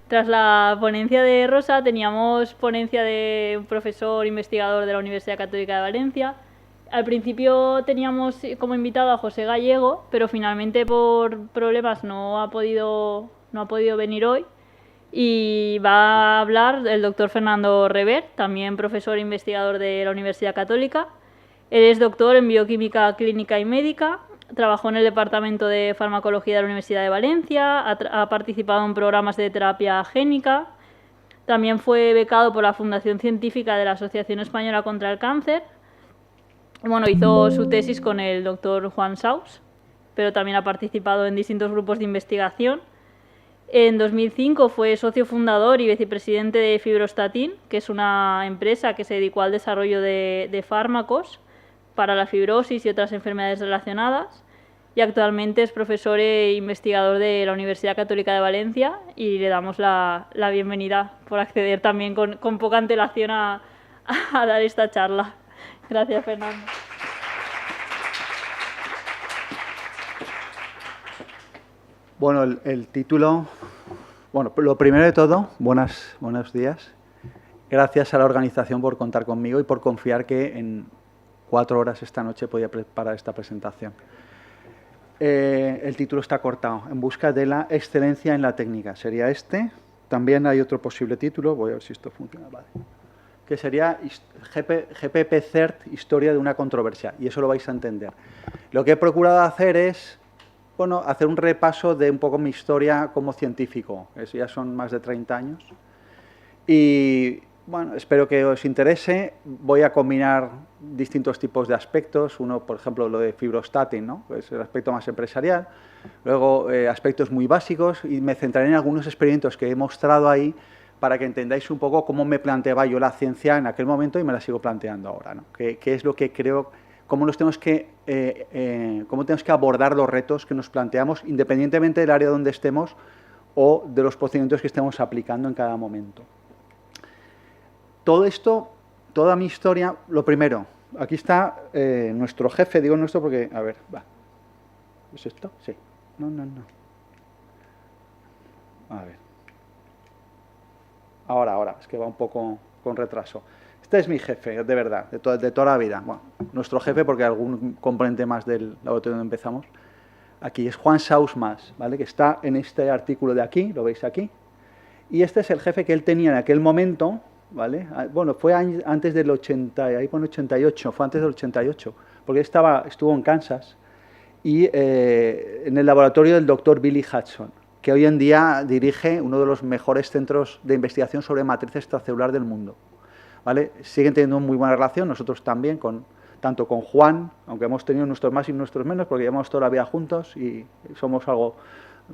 Tras la ponencia de Rosa, teníamos ponencia de un profesor investigador de la Universidad Católica de Valencia. Al principio teníamos como invitado a José Gallego, pero finalmente por problemas no ha podido venir hoy. Y va a hablar el doctor Fernando Rever, también profesor e investigador de la Universidad Católica. Él es doctor en bioquímica clínica y médica, trabajó en el Departamento de Farmacología de la Universidad de Valencia, ha participado en programas de terapia génica, también fue becado por la Fundación Científica de la Asociación Española contra el Cáncer. Bueno, hizo su tesis con el doctor Juan Saus, pero también ha participado en distintos grupos de investigación. En 2005 fue socio fundador y vicepresidente de Fibrostatin, que es una empresa que se dedicó al desarrollo de fármacos para la fibrosis y otras enfermedades relacionadas, y actualmente es profesor e investigador de la Universidad Católica de Valencia, y le damos la bienvenida por acceder también con poca antelación a dar esta charla. Gracias, Fernando. Bueno, el título... Bueno, lo primero de todo, buenos días. Gracias a la organización por contar conmigo y por confiar que en 4 horas esta noche podía preparar esta presentación. El título está cortado, En busca de la excelencia en la técnica. Sería este. También hay otro posible título, voy a ver si esto funciona, vale. Que sería GPP CERT, Historia de una controversia, y eso lo vais a entender. Lo que he procurado hacer es, bueno, hacer un repaso de un poco mi historia como científico. Eso ya son más de 30 años. Y, bueno, espero que os interese. Voy a combinar distintos tipos de aspectos. Uno, por ejemplo, lo de Fibrostatin, ¿no? Es el aspecto más empresarial. Luego, aspectos muy básicos, y me centraré en algunos experimentos que he mostrado ahí para que entendáis un poco cómo me planteaba yo la ciencia en aquel momento y me la sigo planteando ahora, ¿no? ¿Qué es lo que creo, cómo tenemos que abordar los retos que nos planteamos, independientemente del área donde estemos o de los procedimientos que estemos aplicando en cada momento? Todo esto, toda mi historia, lo primero, aquí está nuestro jefe, digo nuestro porque, a ver, va. ¿Es esto? Sí. No. A ver. Ahora, es que va un poco con retraso. Este es mi jefe, de verdad, de toda la vida. Bueno, nuestro jefe, porque algún componente más del laboratorio donde empezamos. Aquí es Juan Saus más, ¿vale? Que está en este artículo de aquí, lo veis aquí. Y este es el jefe que él tenía en aquel momento, ¿vale? Bueno, fue antes del 80, ahí pone 88, fue antes del 88, porque estuvo en Kansas, y en el laboratorio del doctor Billy Hudson, que hoy en día dirige uno de los mejores centros de investigación sobre matriz extracelular del mundo, ¿vale? Siguen teniendo muy buena relación, nosotros también, tanto con Juan, aunque hemos tenido nuestros más y nuestros menos, porque llevamos toda la vida juntos y somos algo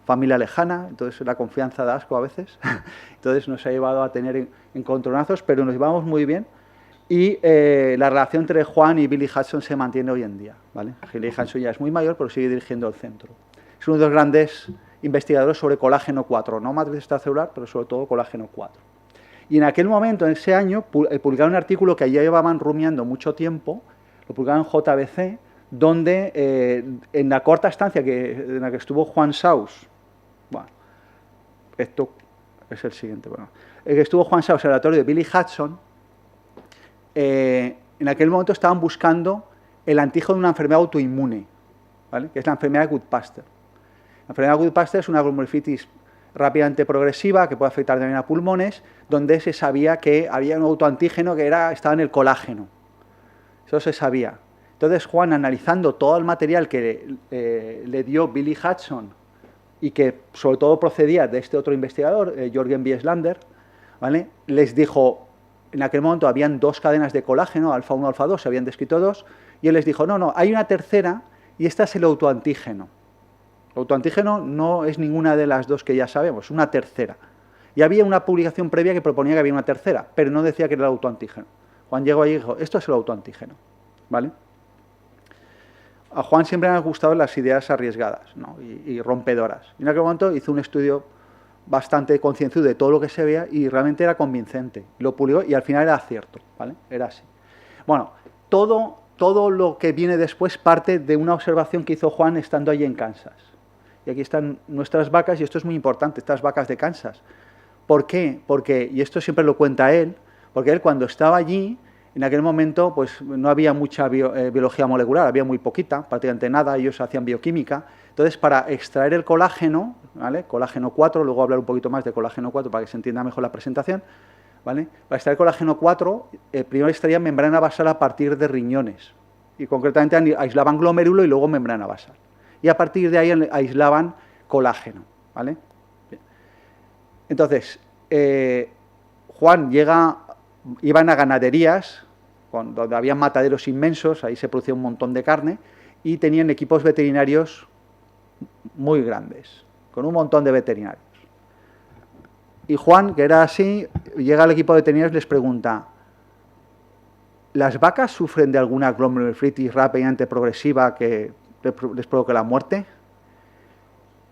familia lejana, entonces la confianza da asco a veces, entonces nos ha llevado a tener encontronazos, pero nos llevamos muy bien, y la relación entre Juan y Billy Hudson se mantiene hoy en día, ¿vale? Billy Hudson ya es muy mayor, pero sigue dirigiendo el centro. Es uno de los grandes investigadores sobre colágeno 4, no matriz extracelular, pero sobre todo colágeno 4. Y en aquel momento, en ese año, publicaron un artículo que ya llevaban rumiando mucho tiempo, lo publicaron en JBC, donde en la corta estancia en la que estuvo Juan Saus, bueno, esto es el siguiente, bueno, que estuvo Juan Saus en el laboratorio de Billy Hudson, en aquel momento estaban buscando el antígeno de una enfermedad autoinmune, ¿vale? Que es la enfermedad de Goodpaster. La enfermedad de Goodpaster es una glomerulitis rápidamente progresiva que puede afectar también a pulmones, donde se sabía que había un autoantígeno que estaba en el colágeno. Eso se sabía. Entonces Juan, analizando todo el material que le dio Billy Hudson y que sobre todo procedía de este otro investigador, Jürgen Wieslander, ¿vale? Les dijo, en aquel momento habían 2 cadenas de colágeno, alfa 1, alfa 2, se habían descrito 2, y él les dijo, no, hay una tercera, y esta es el autoantígeno. El autoantígeno no es ninguna de las 2 que ya sabemos, una tercera. Y había una publicación previa que proponía que había una tercera, pero no decía que era el autoantígeno. Juan llegó allí y dijo, esto es el autoantígeno, ¿vale? A Juan siempre le han gustado las ideas arriesgadas, ¿no? y rompedoras. Y en aquel momento hizo un estudio bastante concienzudo de todo lo que se veía y realmente era convincente. Lo publicó y al final era cierto, ¿vale? Era así. Bueno, todo lo que viene después parte de una observación que hizo Juan estando allí en Kansas. Y aquí están nuestras vacas, y esto es muy importante, estas vacas de Kansas. ¿Por qué? Porque, y esto siempre lo cuenta él, porque él cuando estaba allí, en aquel momento pues no había mucha biología molecular, había muy poquita, prácticamente nada, ellos hacían bioquímica. Entonces, para extraer el colágeno, ¿vale? Colágeno 4, luego hablar un poquito más de colágeno 4 para que se entienda mejor la presentación, ¿vale? Para extraer colágeno 4, primero extraían membrana basal a partir de riñones, y concretamente aislaban glomérulo y luego membrana basal. Y a partir de ahí aislaban colágeno, ¿vale? Bien. Entonces, Juan iban a ganaderías, donde había mataderos inmensos, ahí se producía un montón de carne, y tenían equipos veterinarios muy grandes, con un montón de veterinarios. Y Juan, que era así, llega al equipo de veterinarios y les pregunta, ¿las vacas sufren de alguna glomerulonefritis rápidamente progresiva que les provoque la muerte?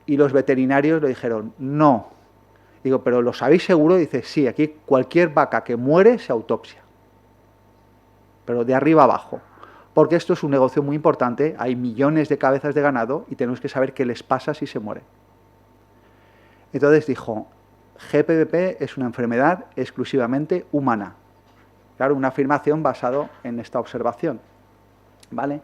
Y los veterinarios le dijeron, no. Digo, ¿pero lo sabéis seguro? Dice, sí, aquí cualquier vaca que muere se autopsia. Pero de arriba abajo. Porque esto es un negocio muy importante, hay millones de cabezas de ganado y tenemos que saber qué les pasa si se mueren. Entonces dijo, GPPP es una enfermedad exclusivamente humana. Claro, una afirmación basada en esta observación. ¿Vale?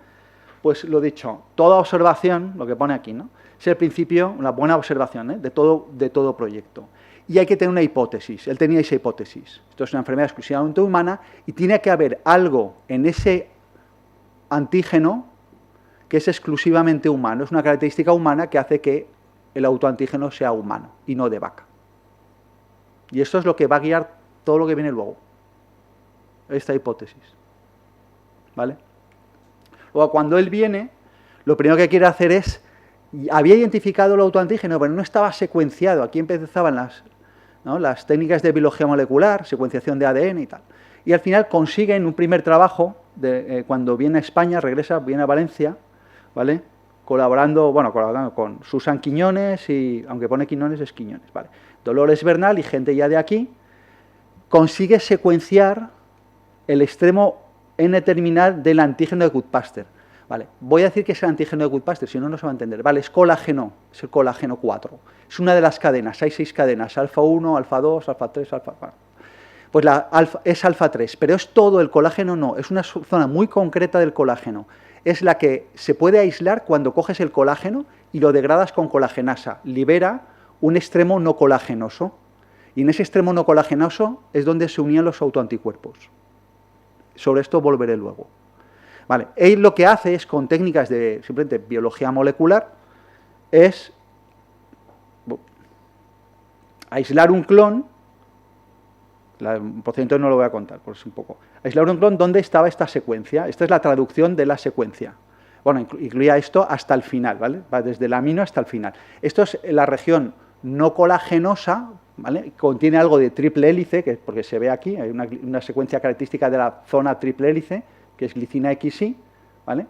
Pues lo dicho, toda observación, lo que pone aquí, ¿no? Es el principio, una buena observación, ¿eh? de todo proyecto. Y hay que tener una hipótesis. Él tenía esa hipótesis. Esto es una enfermedad exclusivamente humana y tiene que haber algo en ese antígeno que es exclusivamente humano. Es una característica humana que hace que el autoantígeno sea humano y no de vaca. Y esto es lo que va a guiar todo lo que viene luego. Esta hipótesis. ¿Vale? Luego, cuando él viene, lo primero que quiere hacer es... Había identificado el autoantígeno, pero no estaba secuenciado. Aquí empezaban las técnicas de biología molecular, secuenciación de ADN y tal. Y al final consigue en un primer trabajo, cuando viene a España, viene a Valencia, ¿vale? Colaborando con Susan Quiñones, y aunque pone Quiñones, es Quiñones, ¿vale? Dolores Bernal y gente ya de aquí, consigue secuenciar el extremo N-terminal del antígeno de Goodpaster. Vale, voy a decir que es el antígeno de Goodpaster, si no, no se va a entender. Vale, es colágeno, es el colágeno 4. Es una de las cadenas, hay 6 cadenas, alfa 1, alfa 2, alfa 3, alfa... Bueno. Pues es alfa 3, pero es todo el colágeno, no, es una zona muy concreta del colágeno. Es la que se puede aislar cuando coges el colágeno y lo degradas con colagenasa. Libera un extremo no colagenoso. Y en ese extremo no colagenoso es donde se unían los autoanticuerpos. Sobre esto volveré luego. Vale, él lo que hace es, con técnicas de simplemente biología molecular, es aislar un clon, el procedimiento no lo voy a contar, pues un poco, aislar un clon donde estaba esta secuencia. Esta es la traducción de la secuencia. Bueno, incluía esto hasta el final, ¿vale? Va desde el amino hasta el final. Esto es la región no colagenosa, ¿vale? Contiene algo de triple hélice, porque se ve aquí, hay una secuencia característica de la zona triple hélice, que es glicina XY, ¿vale?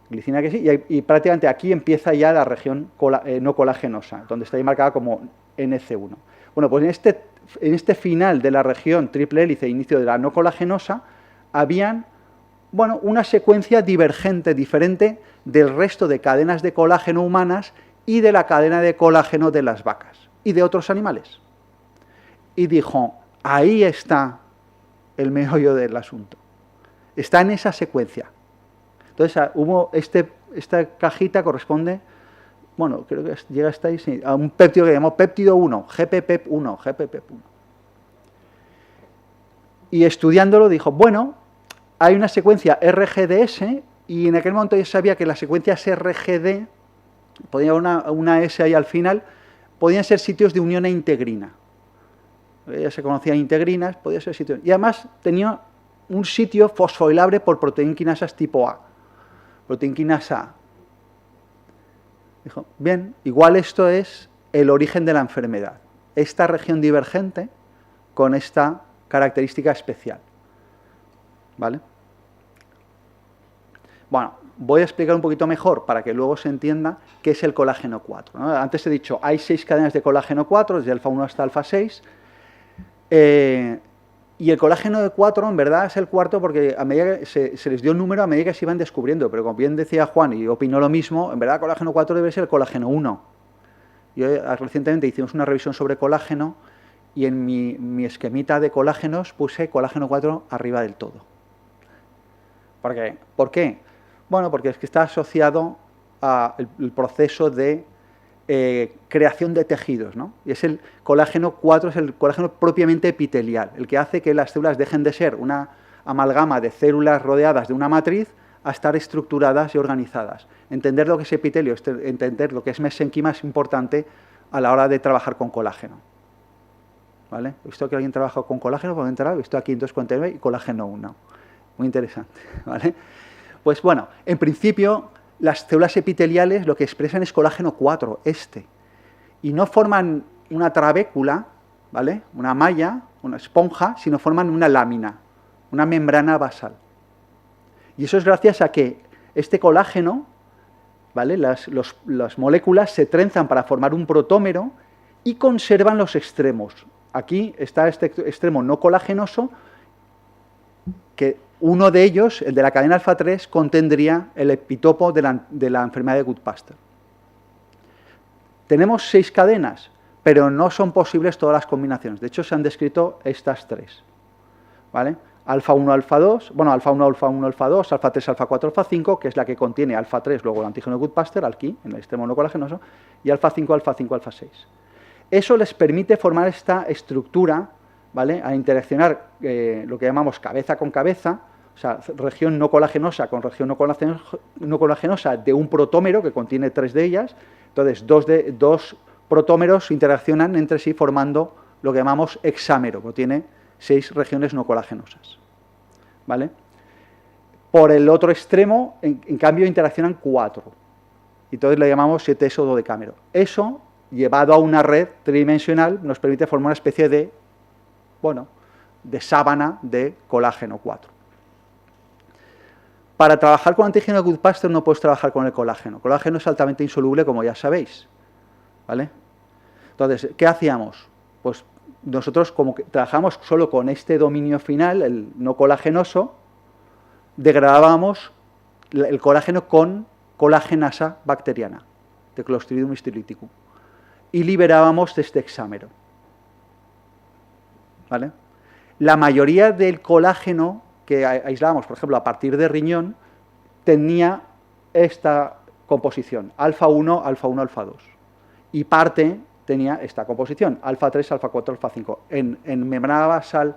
Glicina XY, y prácticamente aquí empieza ya la región no colagenosa, donde está ahí marcada como NC1. Bueno, pues en este final de la región triple hélice, inicio de la no colagenosa, habían, bueno, una secuencia divergente, diferente del resto de cadenas de colágeno humanas y de la cadena de colágeno de las vacas y de otros animales. Y dijo, ahí está el meollo del asunto. Está en esa secuencia. Entonces, esta cajita corresponde, bueno, creo que llega hasta ahí, sí, a un péptido que llamamos péptido 1, GPPEP1, GPPEP1. Y estudiándolo dijo, bueno, hay una secuencia RGDS y en aquel momento ya sabía que las secuencias RGD, podía haber una S ahí al final, podían ser sitios de unión a integrina. Ya se conocían integrinas, podía ser sitios. Y además tenía un sitio fosforilable por proteinquinasas tipo A. Proteinquinasa A. Dijo, bien, igual esto es el origen de la enfermedad. Esta región divergente con esta característica especial. ¿Vale? Bueno, voy a explicar un poquito mejor para que luego se entienda qué es el colágeno 4. ¿no? Antes he dicho, hay 6 cadenas de colágeno 4, desde alfa 1 hasta alfa 6. Y el colágeno de 4, en verdad, es el cuarto porque a medida que se les dio un número a medida que se iban descubriendo. Pero como bien decía Juan, y opinó lo mismo, en verdad el colágeno 4 debe ser el colágeno 1. Yo recientemente hicimos una revisión sobre colágeno y en mi esquemita de colágenos puse colágeno 4 arriba del todo. ¿Por qué? Bueno, porque es que está asociado al proceso de creación de tejidos, ¿no? Y es el colágeno 4, es el colágeno propiamente epitelial, el que hace que las células dejen de ser una amalgama de células rodeadas de una matriz a estar estructuradas y organizadas. Entender lo que es epitelio, entender lo que es mesenquima es importante a la hora de trabajar con colágeno. ¿Vale? He visto que alguien trabaja con colágeno, por entrar, he visto aquí en 249 y colágeno 1. Muy interesante, ¿vale? Pues bueno, en principio las células epiteliales lo que expresan es colágeno 4, y no forman una trabécula, ¿vale? Una malla, una esponja, sino forman una lámina, una membrana basal. Y eso es gracias a que este colágeno, ¿vale? Las moléculas se trenzan para formar un protómero y conservan los extremos. Aquí está este extremo no colagenoso, que uno de ellos, el de la cadena alfa 3, contendría el epitopo de la enfermedad de Goodpasture. Tenemos 6 cadenas, pero no son posibles todas las combinaciones. De hecho, se han descrito estas 3. ¿Vale? Alfa 1, alfa 2, bueno, alfa 1, alfa 1, alfa 2, alfa 3, alfa 4, alfa 5, que es la que contiene alfa 3, luego el antígeno de Goodpasture, aquí, en el extremo no colagenoso, y alfa 5, alfa 5, alfa 6. Eso les permite formar esta estructura, ¿vale? A interaccionar lo que llamamos cabeza con cabeza, o sea, región no colagenosa con región no colagenosa de un protómero que contiene 3 de ellas. Entonces, dos protómeros interaccionan entre sí formando lo que llamamos hexámero, que tiene 6 regiones no colagenosas. ¿Vale? Por el otro extremo, en cambio, interaccionan 4. Entonces le llamamos 7S o dodecámero. Eso, llevado a una red tridimensional, nos permite formar una especie de, bueno, de sábana de colágeno 4. Para trabajar con antígeno de Goodpasture no puedes trabajar con el colágeno. El colágeno es altamente insoluble, como ya sabéis. ¿Vale? Entonces, ¿qué hacíamos? Pues nosotros, como que trabajamos solo con este dominio final, el no colagenoso, degradábamos el colágeno con colagenasa bacteriana, de Clostridium histolyticum, y liberábamos de este hexámero. ¿Vale? La mayoría del colágeno que aislábamos, por ejemplo, a partir de riñón, tenía esta composición, alfa 1, alfa 1, alfa 2. Y parte tenía esta composición, alfa 3, alfa 4, alfa 5. En membrana basal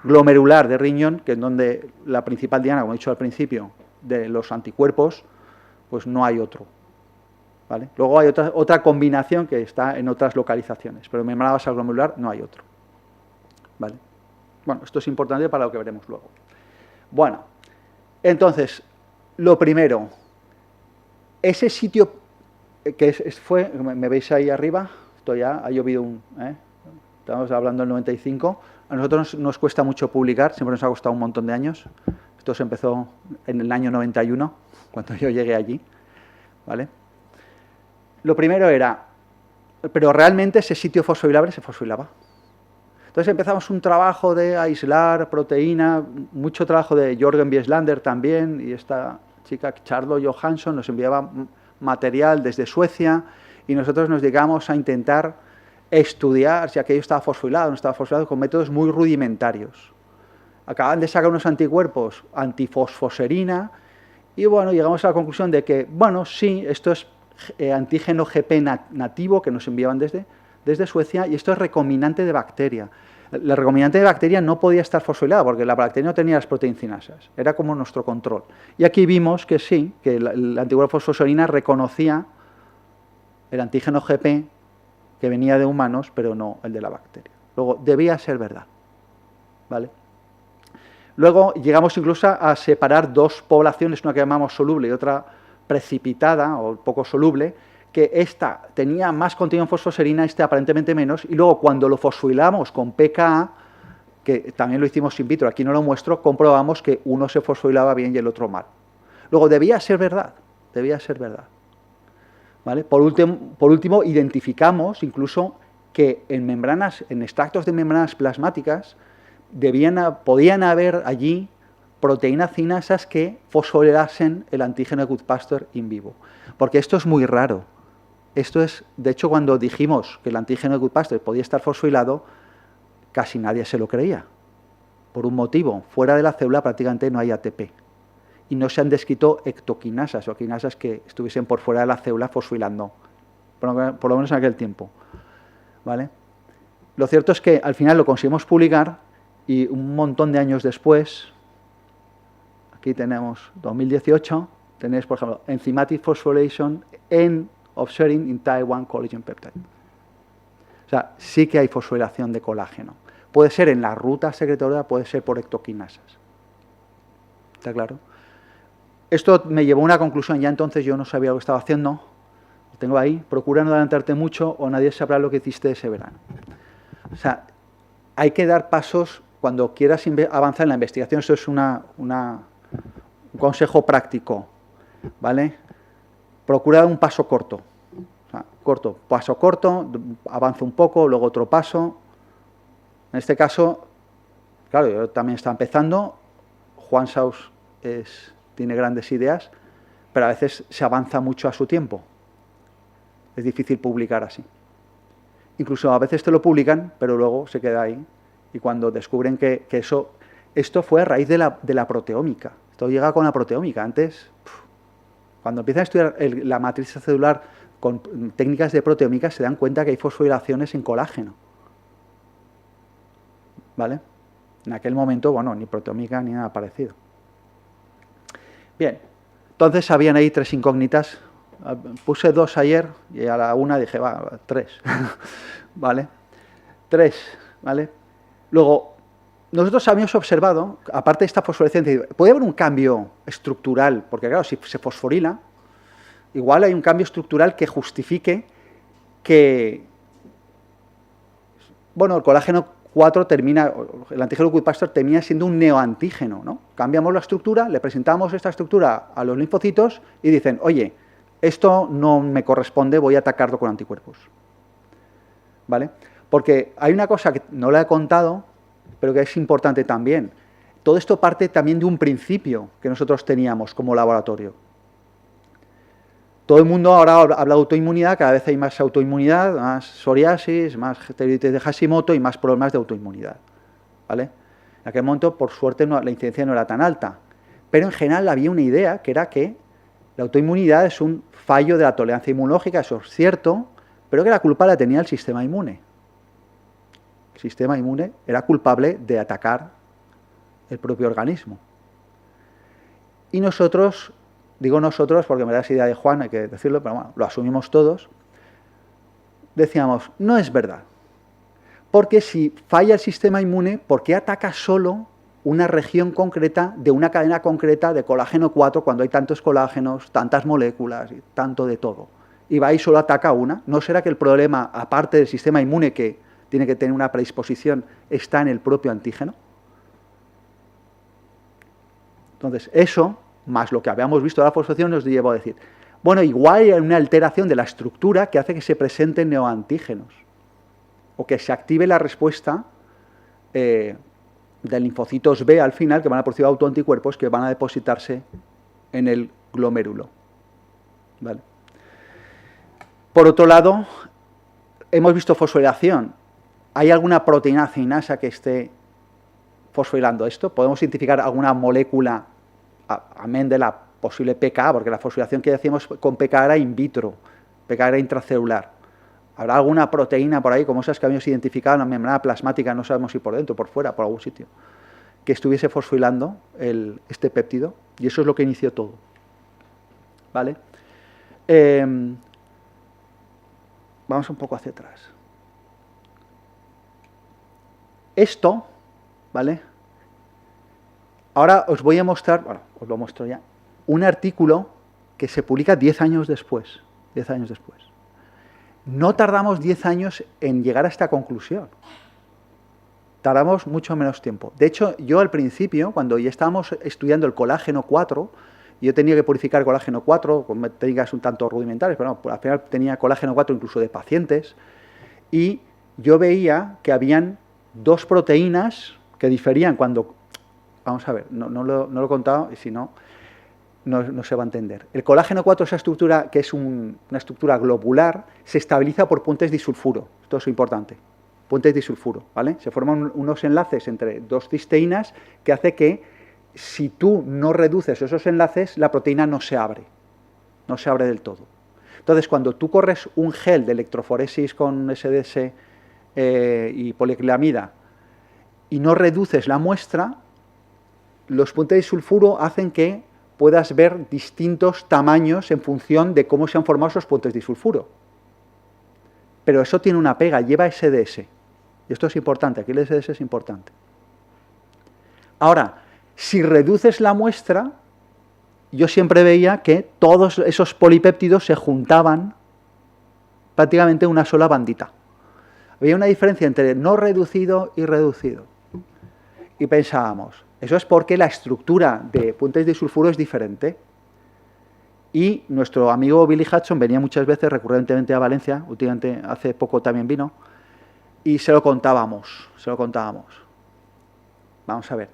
glomerular de riñón, que es donde la principal diana, como he dicho al principio, de los anticuerpos, pues no hay otro. ¿Vale? Luego hay otra combinación que está en otras localizaciones, pero en membrana basal glomerular no hay otro. ¿Vale? Bueno, esto es importante para lo que veremos luego. Bueno, entonces, lo primero, ese sitio que fue, me veis ahí arriba, esto ya ha llovido estamos hablando del 95, a nosotros nos cuesta mucho publicar, siempre nos ha costado un montón de años, esto se empezó en el año 91, cuando yo llegué allí, ¿vale? Lo primero era, pero realmente ese sitio fosforilable se fosforilaba. Entonces empezamos un trabajo de aislar proteína, mucho trabajo de Jørgen Wieslander también, y esta chica Charlotte Johansson nos enviaba material desde Suecia, y nosotros nos dedicamos a intentar estudiar si aquello estaba fosforilado o no estaba fosforilado con métodos muy rudimentarios. Acaban de sacar unos anticuerpos antifosfoserina, y bueno, llegamos a la conclusión de que, bueno, sí, esto es antígeno GP nativo que nos enviaban desde Suecia, y esto es recombinante de bacteria. La recombinante de bacteria no podía estar fosforilada porque la bacteria no tenía las proteincinasas, era como nuestro control. Y aquí vimos que sí, que la anticuerpo fosfoserina reconocía el antígeno GP que venía de humanos, pero no el de la bacteria. Luego, debía ser verdad. ¿Vale? Luego llegamos incluso a separar 2 poblaciones, una que llamamos soluble y otra precipitada o poco soluble, que esta tenía más contenido en fosfoserina, aparentemente menos, y luego cuando lo fosforilamos con pKa, que también lo hicimos in vitro, aquí no lo muestro, comprobamos que uno se fosforilaba bien y el otro mal. Luego, debía ser verdad. ¿Vale? Por último, identificamos incluso que en extractos de membranas plasmáticas podían haber allí proteínas cinasas que fosforilasen el antígeno de Goodpasture in vivo. Porque esto es muy raro. Esto es, de hecho, cuando dijimos que el antígeno de Goodpasture podía estar fosforilado, casi nadie se lo creía. Por un motivo, fuera de la célula prácticamente no hay ATP. Y no se han descrito ectoquinasas o quinasas que estuviesen por fuera de la célula fosfilando, por lo menos en aquel tiempo. ¿Vale? Lo cierto es que al final lo conseguimos publicar y un montón de años después, aquí tenemos 2018, tenéis, por ejemplo, Enzymatic Phosphorylation of Sharing in Type 1 Collagen Peptide. O sea, sí que hay fosforilación de colágeno. Puede ser en la ruta secretoria, puede ser por ectoquinasas. ¿Está claro? Esto me llevó a una conclusión. Ya entonces yo no sabía lo que estaba haciendo. Lo tengo ahí. Procura no adelantarte mucho o nadie sabrá lo que hiciste ese verano. O sea, hay que dar pasos cuando quieras avanzar en la investigación. Eso es un consejo práctico. ¿Vale? Procura un paso corto. O sea, paso corto, avanza un poco, luego otro paso. En este caso, claro, yo también estaba empezando. Juan Saus tiene grandes ideas, pero a veces se avanza mucho a su tiempo. Es difícil publicar así. Incluso a veces te lo publican, pero luego se queda ahí. Y cuando descubren que esto fue a raíz de la proteómica. Esto llega con la proteómica. Antes, cuando empiezan a estudiar la matriz celular con técnicas de proteómica, se dan cuenta que hay fosforilaciones en colágeno. ¿Vale? En aquel momento, bueno, ni proteómica ni nada parecido. Bien, entonces habían ahí 3 incógnitas. Puse 2 ayer y a la una dije, va, 3. ¿Vale? 3, ¿vale? Luego, nosotros habíamos observado, aparte de esta fosforescencia, puede haber un cambio estructural, porque claro, si se fosforila, igual hay un cambio estructural que justifique que, bueno, el colágeno 4 termina, el antígeno Goodpasture termina siendo un neoantígeno, ¿no? Cambiamos la estructura, le presentamos esta estructura a los linfocitos y dicen, oye, esto no me corresponde, voy a atacarlo con anticuerpos. ¿Vale? Porque hay una cosa que no la he contado, pero que es importante también. Todo esto parte también de un principio que nosotros teníamos como laboratorio. Todo el mundo ahora habla de autoinmunidad, cada vez hay más autoinmunidad, más psoriasis, más tiroiditis de Hashimoto y más problemas de autoinmunidad. ¿Vale? En aquel momento, por suerte, la incidencia no era tan alta. Pero en general había una idea que era que la autoinmunidad es un fallo de la tolerancia inmunológica, eso es cierto, pero que la culpa la tenía el sistema inmune. El sistema inmune era culpable de atacar el propio organismo. Y nosotros, digo nosotros porque me da esa idea de Juan, hay que decirlo, pero bueno, lo asumimos todos, decíamos, no es verdad. Porque si falla el sistema inmune, ¿por qué ataca solo una región concreta de una cadena concreta de colágeno 4 cuando hay tantos colágenos, tantas moléculas y tanto de todo? Y va y solo ataca una. ¿No será que el problema, aparte del sistema inmune que tiene que tener una predisposición, está en el propio antígeno? Entonces, eso, más lo que habíamos visto de la fosforilación, nos llevó a decir, bueno, igual hay una alteración de la estructura que hace que se presenten neoantígenos o que se active la respuesta de linfocitos B al final, que van a producir autoanticuerpos que van a depositarse en el glomérulo. ¿Vale? Por otro lado, hemos visto fosforilación. ¿Hay alguna proteína cinasa que esté fosforilando esto? ¿Podemos identificar alguna molécula, amén de la posible pKa? Porque la fosforilación que decíamos con pKa era in vitro, pKa era intracelular. ¿Habrá alguna proteína por ahí, como esas que habíamos identificado en la membrana plasmática, no sabemos si por dentro, por fuera, por algún sitio, que estuviese fosforilando este péptido? Y eso es lo que inició todo. ¿Vale? Vamos un poco hacia atrás. Esto, ¿vale? Ahora os voy a mostrar, bueno, os lo muestro ya, un artículo que se publica 10 años después. 10 años después. No tardamos 10 años en llegar a esta conclusión. Tardamos mucho menos tiempo. De hecho, yo al principio, cuando ya estábamos estudiando el colágeno 4, yo tenía que purificar colágeno 4 con técnicas un tanto rudimentarias, pero no, al final tenía colágeno 4 incluso de pacientes, y yo veía que habían 2 proteínas que diferían cuando... Vamos a ver, no lo he contado, y si no, no se va a entender. El colágeno 4, esa estructura que es una estructura globular, se estabiliza por puentes disulfuro. Esto es importante. puentes disulfuro, ¿vale? Se forman unos enlaces entre dos cisteínas que hace que si tú no reduces esos enlaces, la proteína no se abre del todo. Entonces, cuando tú corres un gel de electroforesis con SDS y poliacrilamida y no reduces la muestra, los puentes disulfuro hacen que puedas ver distintos tamaños en función de cómo se han formado esos puentes disulfuro. Pero eso tiene una pega, lleva SDS. Y esto es importante, aquí el SDS es importante. Ahora, si reduces la muestra, yo siempre veía que todos esos polipéptidos se juntaban prácticamente en una sola bandita. Había una diferencia entre no reducido y reducido. Y pensábamos, eso es porque la estructura de puentes disulfuro es diferente. Y nuestro amigo Billy Hudson venía muchas veces recurrentemente a Valencia, últimamente hace poco también vino, y se lo contábamos. Vamos a ver.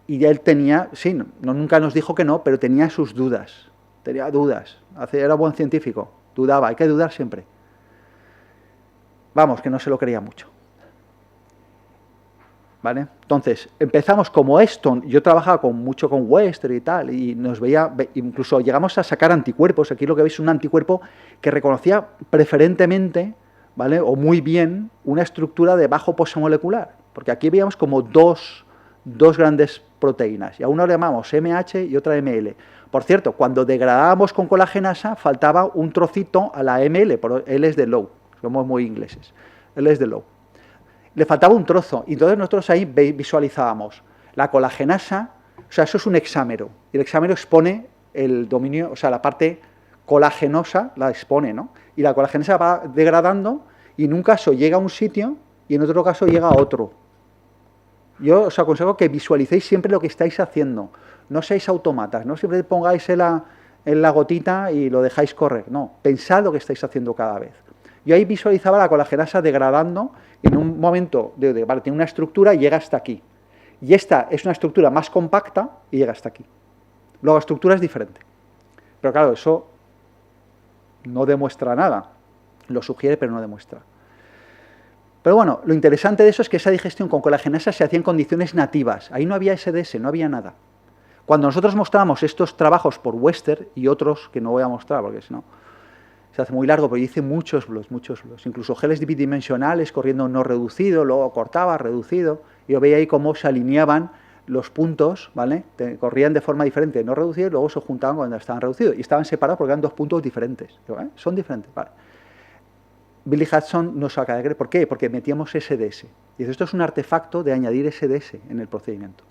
Y ya él tenía, sí, nunca nos dijo que no, pero tenía sus dudas. Tenía dudas. Era buen científico. Dudaba, hay que dudar siempre. Vamos, que no se lo creía mucho. ¿Vale? Entonces, empezamos como esto. Yo trabajaba mucho con Western y tal, y nos veía, incluso llegamos a sacar anticuerpos. Aquí lo que veis es un anticuerpo que reconocía preferentemente, ¿vale? O muy bien, una estructura de bajo peso molecular. Porque aquí veíamos como dos grandes proteínas, y a una le llamamos MH y otra ML. Por cierto, cuando degradábamos con colagenasa, faltaba un trocito a la ML, por L es de low, somos muy ingleses, L es de low. Le faltaba un trozo, y entonces nosotros ahí visualizábamos la colagenasa, o sea, eso es un hexámero, y el hexámero expone el dominio, o sea, la parte colagenosa la expone, ¿no? Y la colagenasa va degradando, y en un caso llega a un sitio, y en otro caso llega a otro. Yo os aconsejo que visualicéis siempre lo que estáis haciendo. No seáis automatas, no siempre pongáis en la gotita y lo dejáis correr. No, pensad lo que estáis haciendo cada vez. Yo ahí visualizaba la colagenasa degradando y en un momento, vale, tiene una estructura y llega hasta aquí. Y esta es una estructura más compacta y llega hasta aquí. Luego la estructura es diferente. Pero claro, eso no demuestra nada. Lo sugiere, pero no demuestra. Pero bueno, lo interesante de eso es que esa digestión con colagenasa se hacía en condiciones nativas. Ahí no había SDS, no había nada. Cuando nosotros mostramos estos trabajos por Western y otros que no voy a mostrar porque si no se hace muy largo, pero yo hice muchos blogs, incluso geles bidimensionales corriendo no reducido, luego cortaba, reducido. Yo veía ahí cómo se alineaban los puntos, ¿vale? Corrían de forma diferente, no reducido, y luego se juntaban cuando estaban reducidos. Y estaban separados porque eran dos puntos diferentes. Son diferentes, vale. Billy Hudson nos acaba de creer. ¿Por qué? Porque metíamos SDS. Y esto es un artefacto de añadir SDS en el procedimiento.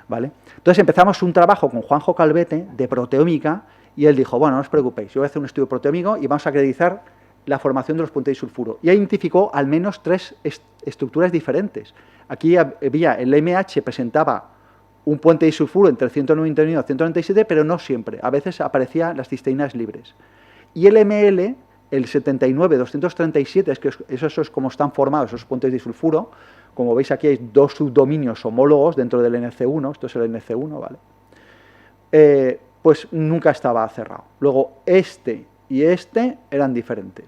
¿Vale? Entonces empezamos un trabajo con Juanjo Calvete de proteómica y él dijo, bueno, no os preocupéis, yo voy a hacer un estudio proteómico y vamos a acreditar la formación de los puentes disulfuro. Y identificó al menos 3 estructuras diferentes. Aquí había, el MH presentaba un puente disulfuro entre 191 y 197, pero no siempre. A veces aparecían las cisteínas libres. Y el ML, el 79-237, es que eso es como están formados esos puentes disulfuro. Como veis aquí hay 2 subdominios homólogos dentro del NC1, esto es el NC1, ¿vale? Pues nunca estaba cerrado. Luego este y este eran diferentes.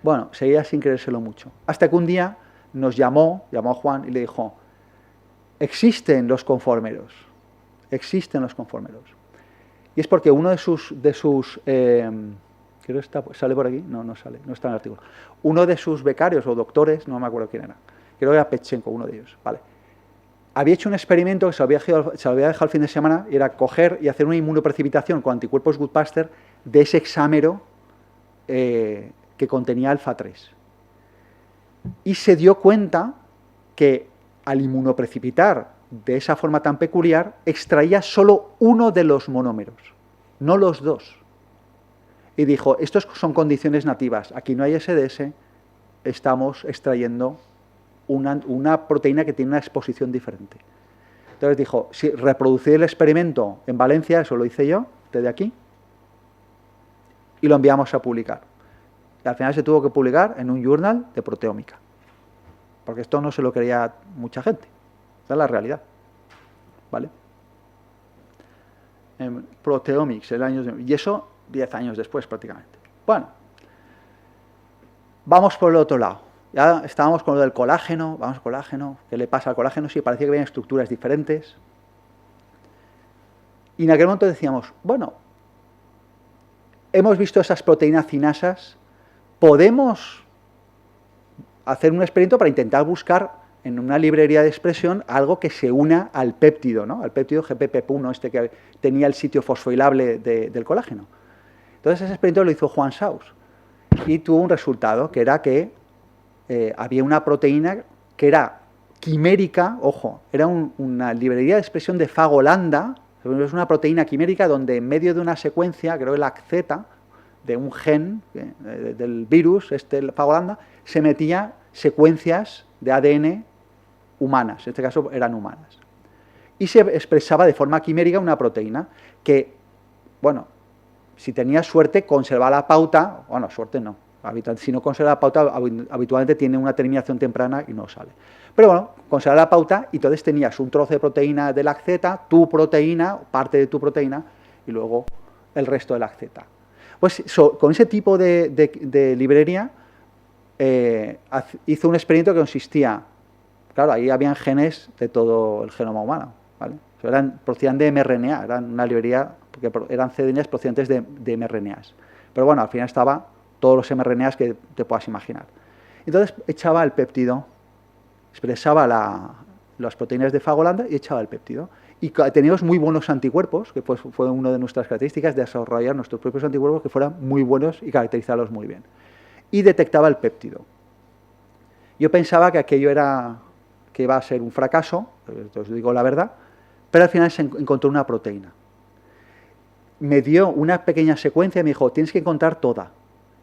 Bueno, seguía sin creérselo mucho. Hasta que un día nos llamó a Juan y le dijo, existen los conformeros. Y es porque uno de sus creo que ¿sale por aquí? No sale, no está en el artículo. Uno de sus becarios o doctores, no me acuerdo quién era, creo que era Petchenko, uno de ellos, ¿vale? Había hecho un experimento que se lo había dejado el fin de semana, y era coger y hacer una inmunoprecipitación con anticuerpos Goodbuster de ese hexámero que contenía alfa 3. Y se dio cuenta que al inmunoprecipitar de esa forma tan peculiar, extraía solo uno de los monómeros, no los dos. Y dijo, estos son condiciones nativas, aquí no hay SDS, estamos extrayendo una proteína que tiene una exposición diferente. Entonces dijo, si reproducir el experimento en Valencia, eso lo hice yo, desde aquí, y lo enviamos a publicar. Y al final se tuvo que publicar en un journal de proteómica, porque esto no se lo creía mucha gente, esa es la realidad, ¿vale? En Proteomics, y eso 10 años después prácticamente. Bueno, vamos por el otro lado. Ya estábamos con lo del colágeno, vamos, colágeno, ¿qué le pasa al colágeno? Sí, parecía que había estructuras diferentes. Y en aquel momento decíamos, bueno, hemos visto esas proteínas cinasas, podemos hacer un experimento para intentar buscar en una librería de expresión algo que se una al péptido, ¿no? Al péptido GPP1, este que tenía el sitio fosforilable del colágeno. Entonces ese experimento lo hizo Juan Saus y tuvo un resultado, que era que había una proteína que era quimérica, ojo, era una librería de expresión de fago lambda, es una proteína quimérica donde en medio de una secuencia, creo que la Z, de un gen del virus, el fago lambda, se metía secuencias de ADN humanas, en este caso eran humanas. Y se expresaba de forma quimérica una proteína que, bueno, si tenía suerte, conservaba la pauta, bueno, suerte no, si no conserva la pauta, habitualmente tiene una terminación temprana y no sale. Pero bueno, conserva la pauta y entonces tenías un trozo de proteína de la Z, tu proteína, parte de tu proteína, y luego el resto de la Z. Pues con ese tipo de librería hizo un experimento que consistía, claro, ahí habían genes de todo el genoma humano, ¿vale? Procedían de mRNA, eran una librería, porque eran cDNAs procedentes de mRNAs. Pero bueno, al final estaba todos los mRNAs que te puedas imaginar. Entonces echaba el péptido, expresaba las proteínas de fago lambda y echaba el péptido. Y teníamos muy buenos anticuerpos, que pues fue una de nuestras características, de desarrollar nuestros propios anticuerpos que fueran muy buenos y caracterizarlos muy bien. Y detectaba el péptido. Yo pensaba que aquello que iba a ser un fracaso, os digo la verdad, pero al final se encontró una proteína. Me dio una pequeña secuencia y me dijo, tienes que encontrar toda.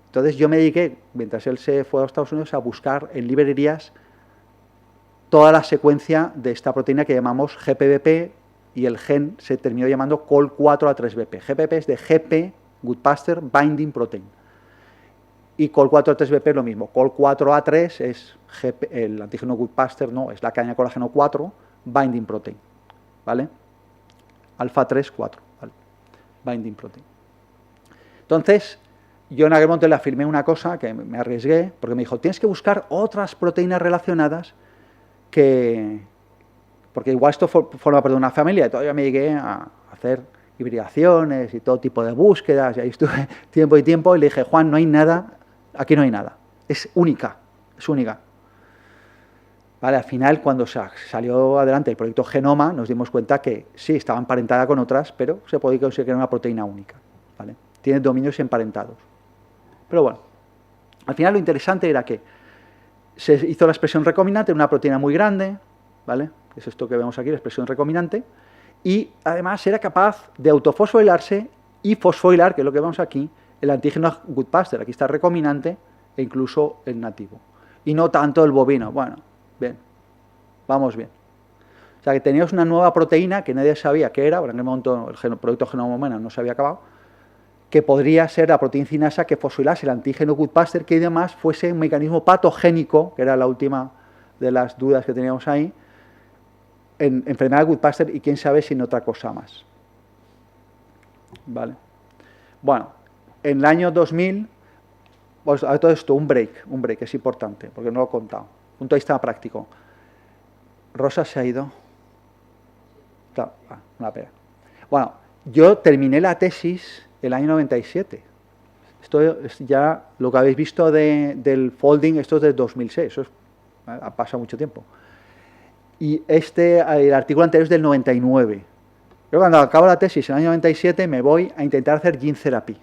Entonces yo me dediqué, mientras él se fue a Estados Unidos, a buscar en librerías toda la secuencia de esta proteína que llamamos GPBP, y el gen se terminó llamando COL4A3BP. GPP es de GP, Goodpaster Binding Protein. Y COL4A3BP es lo mismo. COL4A3 es el antígeno Goodpaster, no, es la cadena de colágeno 4, Binding Protein. ¿Vale? Alfa 3, 4. ¿Vale? Binding Protein. Entonces, yo en aquel momento le afirmé una cosa que me arriesgué, porque me dijo, tienes que buscar otras proteínas relacionadas porque igual esto forma parte de una familia, y todavía me llegué a hacer hibridaciones y todo tipo de búsquedas, y ahí estuve tiempo y tiempo, y le dije, Juan, no hay nada, aquí no hay nada, es única, es única. Vale, al final, cuando salió adelante el proyecto Genoma, nos dimos cuenta que sí, estaba emparentada con otras, pero se podía conseguir que era una proteína única, ¿vale? Tiene dominios emparentados. Pero bueno, al final lo interesante era que se hizo la expresión recombinante en una proteína muy grande, ¿vale? Es esto que vemos aquí, la expresión recombinante, y además era capaz de autofosforilarse y fosforilar, que es lo que vemos aquí, el antígeno Goodpaster. Aquí está el recombinante e incluso el nativo. Y no tanto el bovino. Bueno, bien, vamos bien. O sea que teníamos una nueva proteína que nadie sabía qué era, bueno, en el momento el proyecto genoma humano no se había acabado, que podría ser la proteína cinasa que fosforilase el antígeno Goodpaster, que además fuese un mecanismo patogénico, que era la última de las dudas que teníamos ahí, en enfermedad de Goodpaster y quién sabe si en otra cosa más. Vale. Bueno, en el año 2000, pues a todo esto, un break es importante, porque no lo he contado. Punto de vista práctico. Rosa se ha ido. Claro, una pena. Bueno, yo terminé la tesis el año 97. Esto es ya lo que habéis visto del folding, esto es de 2006, eso ha pasado mucho tiempo. Y el artículo anterior es del 99. Yo cuando acabo la tesis en el año 97 me voy a intentar hacer gene therapy.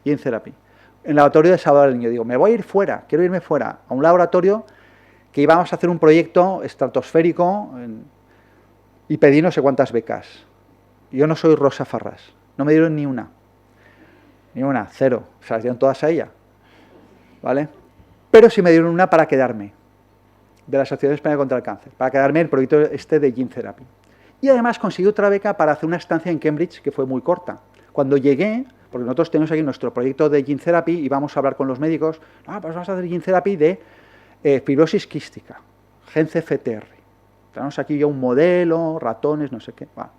En el laboratorio de Salvador del Niño. Digo, me voy a ir fuera, quiero irme fuera, a un laboratorio que íbamos a hacer un proyecto estratosférico y pedí no sé cuántas becas. Yo no soy Rosa Farrás, no me dieron ni una, cero, se las dieron todas a ella, ¿vale? Pero sí me dieron una para quedarme, de la Asociación Española contra el Cáncer, para quedarme en el proyecto de Gene Therapy. Y además conseguí otra beca para hacer una estancia en Cambridge que fue muy corta. Cuando llegué, porque nosotros tenemos aquí nuestro proyecto de Gene Therapy y vamos a hablar con los médicos, pues vamos a hacer Gene Therapy de fibrosis quística, gen CFTR. Tenemos aquí ya un modelo, ratones, no sé qué. Bueno.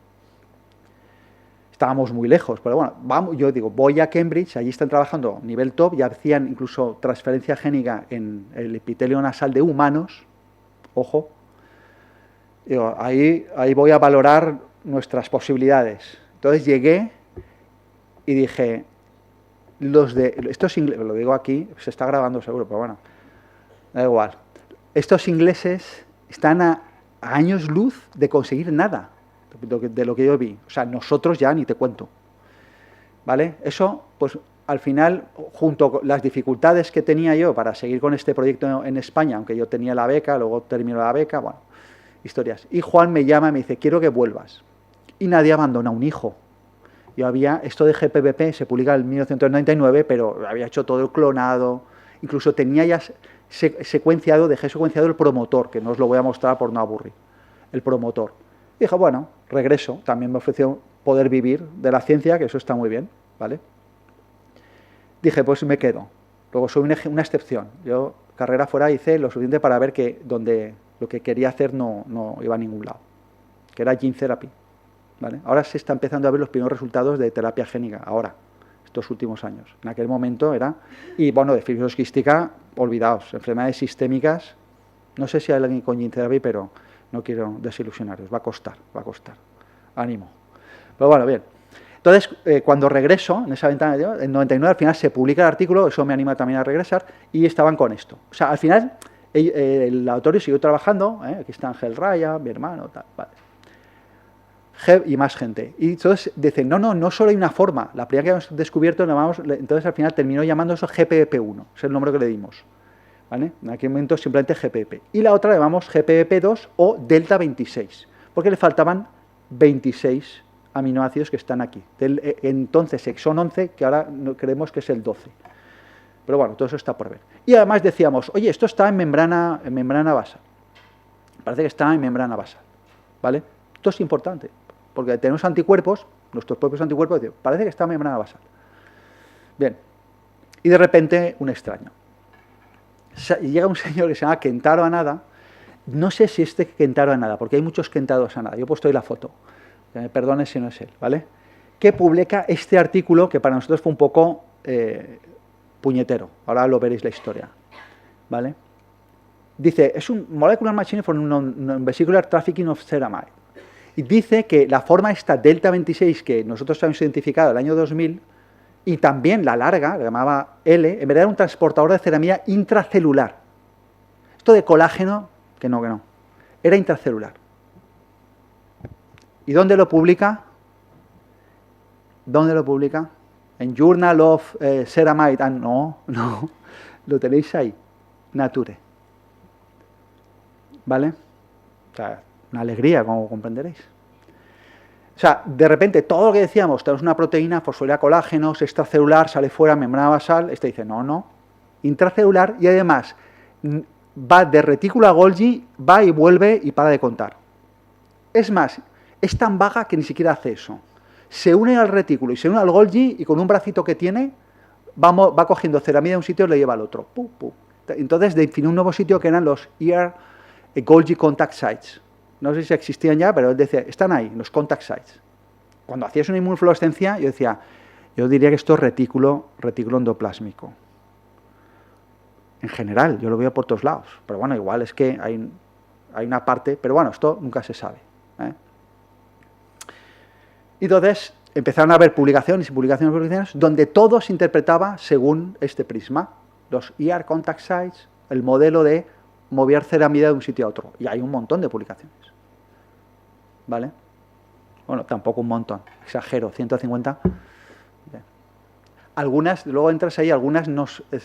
estábamos muy lejos, pero bueno, vamos, yo digo, voy a Cambridge, allí están trabajando nivel top, ya hacían incluso transferencia génica en el epitelio nasal de humanos, ojo, digo, ahí voy a valorar nuestras posibilidades. Entonces llegué y dije, estos ingleses, lo digo aquí, se está grabando seguro, pero bueno, da igual, estos ingleses están a años luz de conseguir nada de lo que yo vi. O sea, nosotros ya ni te cuento. ¿Vale? Eso, pues al final, junto con las dificultades que tenía yo para seguir con este proyecto en España, aunque yo tenía la beca, luego terminó la beca, bueno, historias. Y Juan me llama y me dice, quiero que vuelvas. Y nadie abandona un hijo. Yo había, esto de GPVP se publica en 1999, pero había hecho todo el clonado, incluso tenía ya dejé secuenciado el promotor, que no os lo voy a mostrar por no aburrir, el promotor. Y dije, bueno, regreso, también me ofreció poder vivir de la ciencia, que eso está muy bien, ¿vale? Dije, pues me quedo. Luego soy una excepción. Yo, carrera fuera, hice lo suficiente para ver que lo que quería hacer no iba a ningún lado, que era gene therapy, ¿vale? Ahora se está empezando a ver los primeros resultados de terapia génica, ahora, estos últimos años. En aquel momento era, y bueno, de fibrosis quística, olvidaos, enfermedades sistémicas, no sé si hay alguien con gene therapy, pero no quiero desilusionaros, va a costar, ánimo. Pero bueno, bien. Entonces, cuando regreso, en esa ventana, en 99 al final se publica el artículo, eso me anima también a regresar, y estaban con esto. O sea, al final, el laboratorio siguió trabajando, aquí está Ángel Raya, mi hermano, tal, vale. Y más gente. Y entonces dicen, no solo hay una forma, la primera que hemos descubierto, entonces al final terminó llamándose eso GPP1, es el nombre que le dimos. ¿Vale? En aquel momento simplemente GPP. Y la otra la llamamos GPP2 o Delta 26, porque le faltaban 26 aminoácidos que están aquí. Entonces exón 11, que ahora creemos que es el 12. Pero bueno, todo eso está por ver. Y además decíamos, oye, esto está en membrana basal. Parece que está en membrana basal. ¿Vale? Esto es importante, porque tenemos anticuerpos, nuestros propios anticuerpos, parece que está en membrana basal. Bien. Y de repente, un extraño. Llega un señor que se llama Kentaro Hanada, no sé si Kentaro Hanada, porque hay muchos Kentaro Hanada, yo he puesto ahí la foto, que me perdone si no es él, ¿vale? Que publica este artículo que para nosotros fue un poco puñetero, ahora lo veréis la historia, ¿vale? Dice, es un molecular machine for non-vesicular trafficking of ceramide, y dice que la forma esta delta 26 que nosotros hemos identificado en el año 2000, y también la larga, que llamaba L, en verdad era un transportador de ceramida intracelular. Esto de colágeno, que no. Era intracelular. ¿Y dónde lo publica? En Journal of Ceramide. Ah, no. Lo tenéis ahí. Nature. ¿Vale? O sea, una alegría, como comprenderéis. O sea, de repente, todo lo que decíamos, tenemos una proteína, fosfolila colágeno, es extracelular, sale fuera, membrana basal, este dice, no, intracelular, y además va de retículo a Golgi, va y vuelve y para de contar. Es más, es tan vaga que ni siquiera hace eso. Se une al retículo y se une al Golgi y con un bracito que tiene, va cogiendo ceramida de un sitio y le lleva al otro. Entonces definió un nuevo sitio que eran los Golgi Contact Sites. No sé si existían ya, pero él decía, están ahí, los contact sites. Cuando hacías una inmunofluorescencia, yo diría que esto es retículo endoplásmico. En general, yo lo veo por todos lados. Pero bueno, igual es que hay una parte, pero bueno, esto nunca se sabe. Y entonces empezaron a haber publicaciones donde todo se interpretaba según este prisma. Los contact sites, el modelo de mover ceramida de un sitio a otro. Y hay un montón de publicaciones. ¿Vale? Bueno, tampoco un montón. Exagero, 150. Bien. Algunas, luego entras ahí, algunas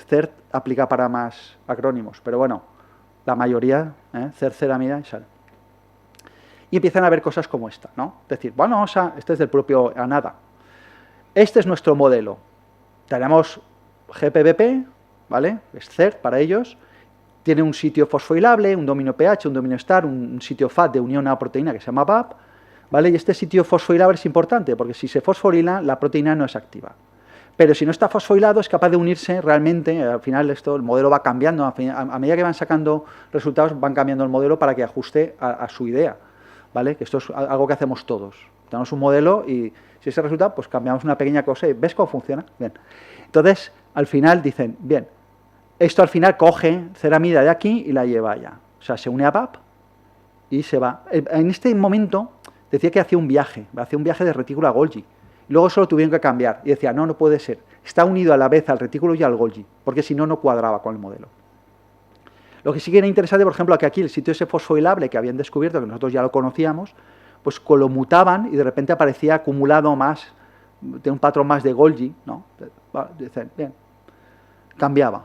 CERT aplica para más acrónimos. Pero bueno, la mayoría, CERT, ceramida y sal. Y empiezan a ver cosas como esta, ¿no? Es decir, bueno, este es del propio Hanada. Este es nuestro modelo. Tenemos GPBP, ¿vale? Es CERT para ellos. Tiene un sitio fosforilable, un dominio pH, un dominio STAR, un sitio FAT de unión a una proteína que se llama BAP, ¿vale? Y este sitio fosforilable es importante, porque si se fosforila, la proteína no es activa. Pero si no está fosforilado, es capaz de unirse realmente, al final el modelo va cambiando, a medida que van sacando resultados, van cambiando el modelo para que ajuste a su idea, ¿vale? Que esto es algo que hacemos todos. tenemos un modelo y si ese resulta, pues cambiamos una pequeña cosa y ¿ves cómo funciona? Bien. Entonces, al final dicen, bien, esto al final coge ceramida de aquí y la lleva allá. O sea, se une a BAP y se va. En este momento decía que hacía un viaje de retículo a Golgi. Luego eso lo tuvieron que cambiar y decía, no puede ser. Está unido a la vez al retículo y al Golgi, porque si no, no cuadraba con el modelo. Lo que sí que era interesante, por ejemplo, que aquí el sitio ese fosforilable que habían descubierto, que nosotros ya lo conocíamos, pues lo mutaban y de repente aparecía acumulado más, de un patrón más de Golgi, ¿no? Dicen, bien, cambiaba.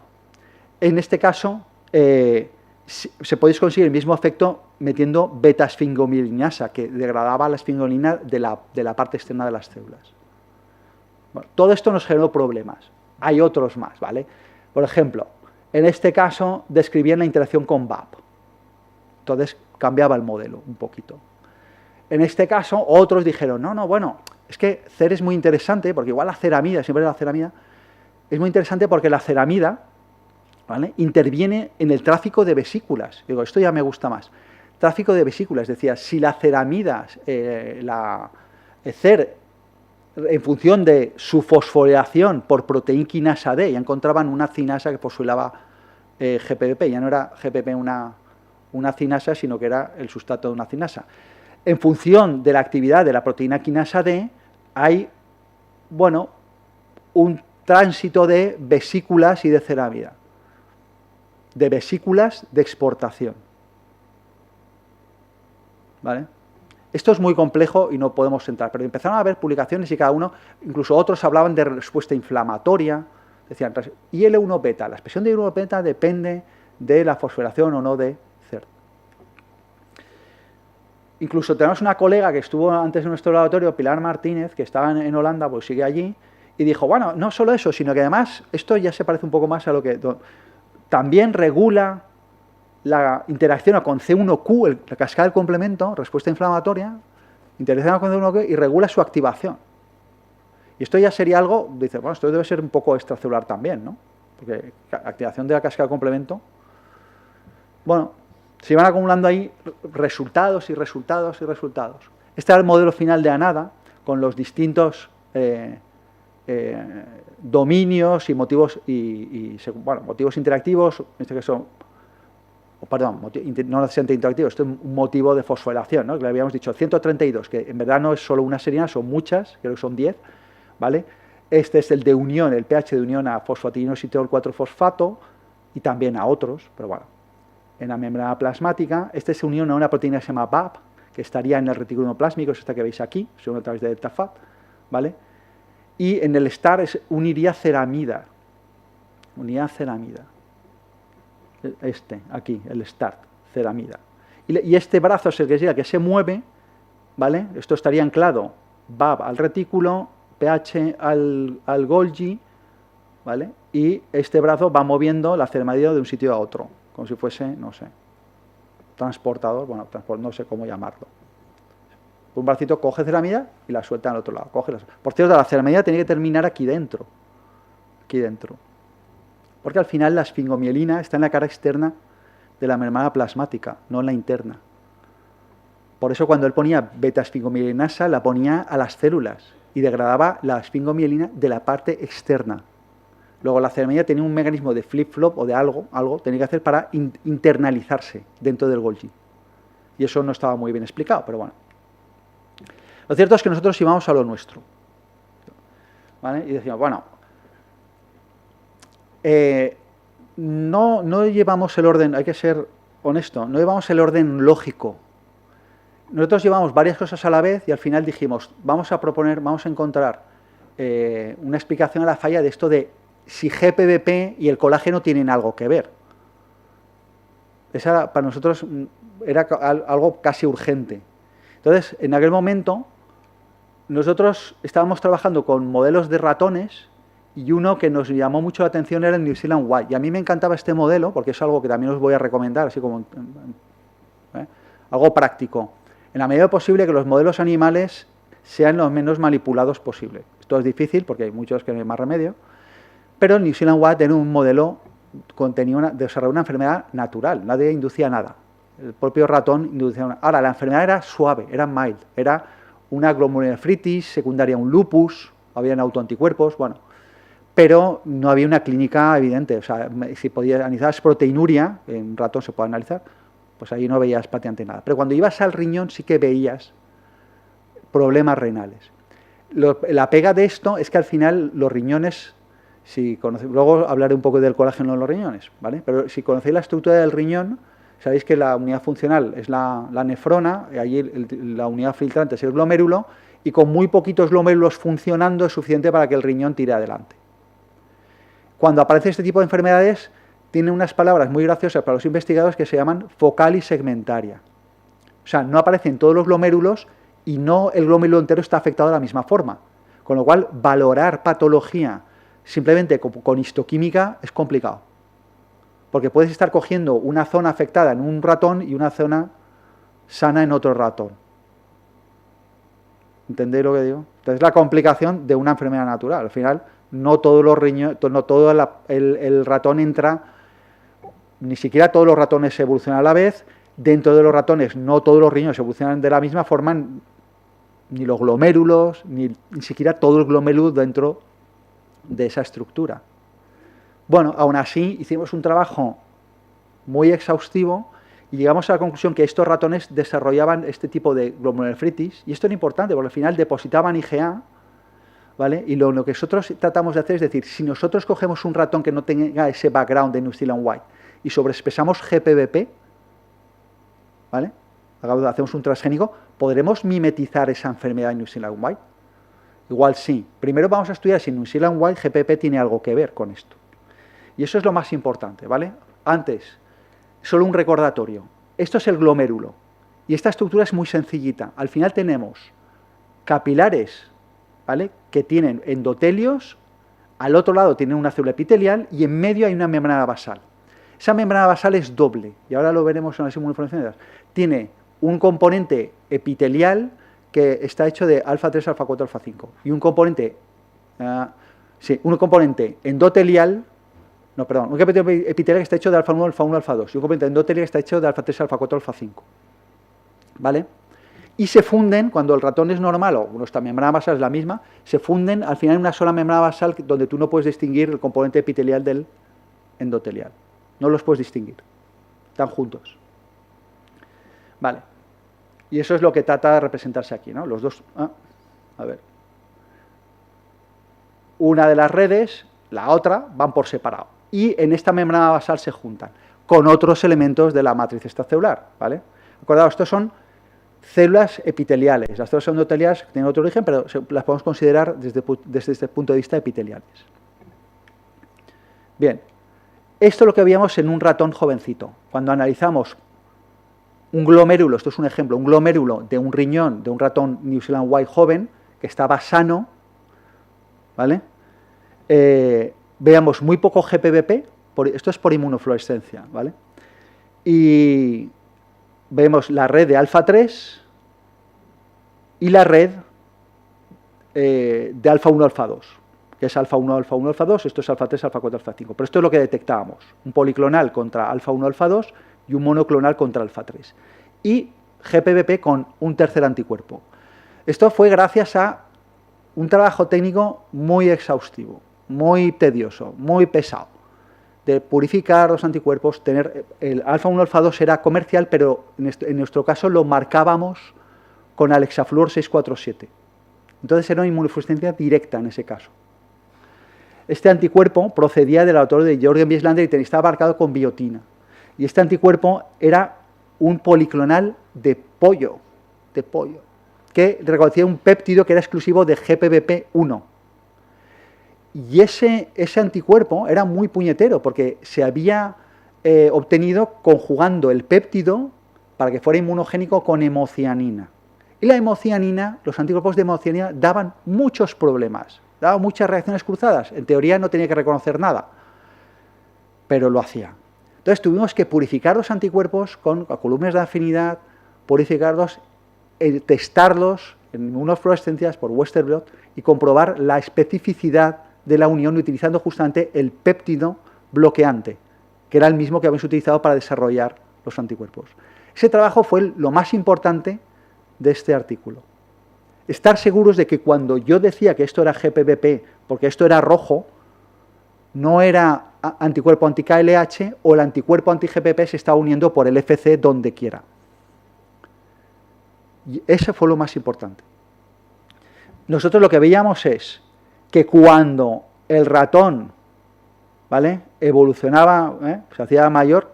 En este caso, se podéis conseguir el mismo efecto metiendo beta-esfingomilinasa, que degradaba la esfingolina de la parte externa de las células. Bueno, todo esto nos generó problemas. Hay otros más, ¿vale? Por ejemplo, en este caso describían la interacción con BAP. Entonces cambiaba el modelo un poquito. En este caso, otros dijeron, bueno, es que CER es muy interesante, porque igual la ceramida, siempre la ceramida, es muy interesante porque la ceramida, ¿vale?, interviene en el tráfico de vesículas. Digo, esto ya me gusta más. Tráfico de vesículas, decía, si la ceramida, la CER, en función de su fosforilación por proteínquinasa D, ya encontraban una cinasa que fosforilaba GPP, ya no era GPP una cinasa, sino que era el sustrato de una cinasa. En función de la actividad de la proteína quinasa D, hay, bueno, un tránsito de vesículas y de ceramida, de vesículas de exportación. ¿Vale? Esto es muy complejo y no podemos entrar, pero empezaron a haber publicaciones y cada uno, incluso otros hablaban de respuesta inflamatoria, decían, IL-1 beta, la expresión de IL-1 beta depende de la fosforilación o no de CER. Incluso tenemos una colega que estuvo antes en nuestro laboratorio, Pilar Martínez, que estaba en Holanda, pues sigue allí, y dijo, bueno, no solo eso, sino que además, esto ya se parece un poco más a lo que también regula la interacción con C1Q, la cascada del complemento, respuesta inflamatoria, interacciona con C1Q y regula su activación. Y esto ya sería algo, dice, bueno, esto debe ser un poco extracelular también, ¿no? Porque activación de la cascada del complemento. Bueno, se iban acumulando ahí resultados y resultados y resultados. Este era el modelo final de ANADA, con los distintos dominios y motivos bueno, motivos interactivos, en este caso, perdón, no necesariamente interactivos, esto es un motivo de fosforilación, ¿no? Que le habíamos dicho 132, que en verdad no es solo una serina, son muchas, creo que son 10, ¿vale? Este es el de unión, el pH de unión a fosfatidinoxitol 4-fosfato y también a otros, pero bueno, en la membrana plasmática. Este es unión a una proteína que se llama BAP, que estaría en el retículo plásmico, es esta que veis aquí, se une a través de delta FAT, ¿vale? Y en el STAR uniría ceramida. Unidad ceramida. Aquí, el STAR, ceramida. Y este brazo es el que se mueve, ¿vale? Esto estaría anclado, BAP al retículo, pH al Golgi, ¿vale? Y este brazo va moviendo la ceramida de un sitio a otro, como si fuese, no sé, transportador, bueno, no sé cómo llamarlo. Un bracito coge ceramida y la suelta al otro lado. Por cierto, la ceramida tiene que terminar aquí dentro. Aquí dentro. Porque al final la esfingomielina está en la cara externa de la membrana plasmática, no en la interna. Por eso cuando él ponía beta-esfingomielinasa, la ponía a las células y degradaba la esfingomielina de la parte externa. Luego la ceramida tenía un mecanismo de flip-flop o de algo tenía que hacer para internalizarse dentro del Golgi. Y eso no estaba muy bien explicado, pero bueno. Lo cierto es que nosotros íbamos a lo nuestro, ¿vale? Y decíamos, bueno, no llevamos el orden, hay que ser honesto, no llevamos el orden lógico. Nosotros llevamos varias cosas a la vez y al final dijimos, vamos a encontrar una explicación a la falla de esto de si GPBP y el colágeno tienen algo que ver. Esa para nosotros era algo casi urgente. Entonces, en aquel momento, nosotros estábamos trabajando con modelos de ratones y uno que nos llamó mucho la atención era el New Zealand White. Y a mí me encantaba este modelo porque es algo que también os voy a recomendar, así como algo práctico. En la medida posible que los modelos animales sean los menos manipulados posible. Esto es difícil porque hay muchos que no hay más remedio, pero el New Zealand White era un modelo desarrolló una enfermedad natural, nadie inducía nada. El propio ratón inducía una. Ahora, la enfermedad era suave, era mild, era una glomerulonefritis, secundaria a un lupus, habían autoanticuerpos, bueno, pero no había una clínica evidente. O sea, si podías analizar proteinuria, en ratón se puede analizar, pues ahí no veías prácticamente nada. Pero cuando ibas al riñón sí que veías problemas renales. La pega de esto es que al final los riñones, luego hablaré un poco del colágeno en los riñones, ¿vale? Pero si conocéis la estructura del riñón, sabéis que la unidad funcional es la nefrona, y allí la unidad filtrante es el glomérulo, y con muy poquitos glomérulos funcionando es suficiente para que el riñón tire adelante. Cuando aparece este tipo de enfermedades, tiene unas palabras muy graciosas para los investigadores que se llaman focal y segmentaria. O sea, no aparecen todos los glomérulos y no el glomérulo entero está afectado de la misma forma. Con lo cual, valorar patología simplemente con histoquímica es complicado. Porque puedes estar cogiendo una zona afectada en un ratón y una zona sana en otro ratón. ¿Entendéis lo que digo? Entonces, la complicación de una enfermedad natural. Al final, no todos los riñones, no todo el ratón entra, ni siquiera todos los ratones evolucionan a la vez. Dentro de los ratones, no todos los riñones evolucionan de la misma forma, ni los glomérulos, ni siquiera todo el glomérulo dentro de esa estructura. Bueno, aún así, hicimos un trabajo muy exhaustivo y llegamos a la conclusión que estos ratones desarrollaban este tipo de glomerulonefritis, y esto era importante porque al final depositaban IgA, ¿vale? Y lo que nosotros tratamos de hacer es decir, si nosotros cogemos un ratón que no tenga ese background de New Zealand White y sobreexpresamos GPBP, ¿vale? Hacemos un transgénico, ¿podremos mimetizar esa enfermedad en New Zealand White? Igual sí. Primero vamos a estudiar si New Zealand White GPP tiene algo que ver con esto. Y eso es lo más importante, ¿vale? Antes, solo un recordatorio. Esto es el glomérulo. Y esta estructura es muy sencillita. Al final tenemos capilares, ¿vale?, que tienen endotelios, al otro lado tienen una célula epitelial y en medio hay una membrana basal. Esa membrana basal es doble, y ahora lo veremos en las inmunodeficiencias. Tiene un componente epitelial que está hecho de alfa 3, alfa 4, alfa 5, y un componente endotelial, un componente epitelial que está hecho de alfa 1, alfa 1, alfa 2, y un componente endotelial que está hecho de alfa 3, alfa 4, alfa 5. ¿Vale? Y se funden, cuando el ratón es normal, o nuestra membrana basal es la misma, se funden al final en una sola membrana basal donde tú no puedes distinguir el componente epitelial del endotelial. No los puedes distinguir. Están juntos. Vale. Y eso es lo que trata de representarse aquí, ¿no? Los dos... a ver. Una de las redes, la otra, van por separado. Y en esta membrana basal se juntan con otros elementos de la matriz extracelular, ¿vale? Acordaos, estos son células epiteliales. Las células endoteliales tienen otro origen, pero las podemos considerar desde este punto de vista epiteliales. Bien, esto es lo que veíamos en un ratón jovencito. Cuando analizamos un glomérulo, esto es un ejemplo, un glomérulo de un riñón de un ratón New Zealand White joven, que estaba sano, ¿vale? Veamos muy poco GPBP, esto es por inmunofluorescencia, ¿vale? Y vemos la red de alfa 3 y la red de alfa 1, alfa 2, que es alfa 1, alfa 1, alfa 2, esto es alfa 3, alfa 4, alfa 5. Pero esto es lo que detectábamos, un policlonal contra alfa 1, alfa 2 y un monoclonal contra alfa 3. Y GPBP con un tercer anticuerpo. Esto fue gracias a un trabajo técnico muy exhaustivo, muy tedioso, muy pesado, de purificar los anticuerpos, tener el alfa 1, alfa 2 era comercial, pero en nuestro caso lo marcábamos con Alexafluor 647. Entonces era una inmunofluorescencia directa en ese caso. Este anticuerpo procedía del autor de Jorgen Wieslander y estaba marcado con biotina. Y este anticuerpo era un policlonal de pollo, que reconocía un péptido que era exclusivo de GPBP1. Y ese anticuerpo era muy puñetero, porque se había obtenido conjugando el péptido para que fuera inmunogénico con hemocianina. Y la hemocianina, los anticuerpos de hemocianina daban muchos problemas, daban muchas reacciones cruzadas. En teoría no tenía que reconocer nada, pero lo hacía. Entonces tuvimos que purificar los anticuerpos con columnas de afinidad, purificarlos, testarlos en inmunofluorescencias por Western blot y comprobar la especificidad de la unión utilizando justamente el péptido bloqueante, que era el mismo que habíamos utilizado para desarrollar los anticuerpos. Ese trabajo fue lo más importante de este artículo. estar seguros de que cuando yo decía que esto era GPBP, porque esto era rojo, no era anticuerpo anti-KLH o el anticuerpo anti-GPP se está uniendo por el FC donde quiera. Y eso fue lo más importante. Nosotros lo que veíamos es que cuando el ratón, ¿vale?, evolucionaba, se hacía mayor,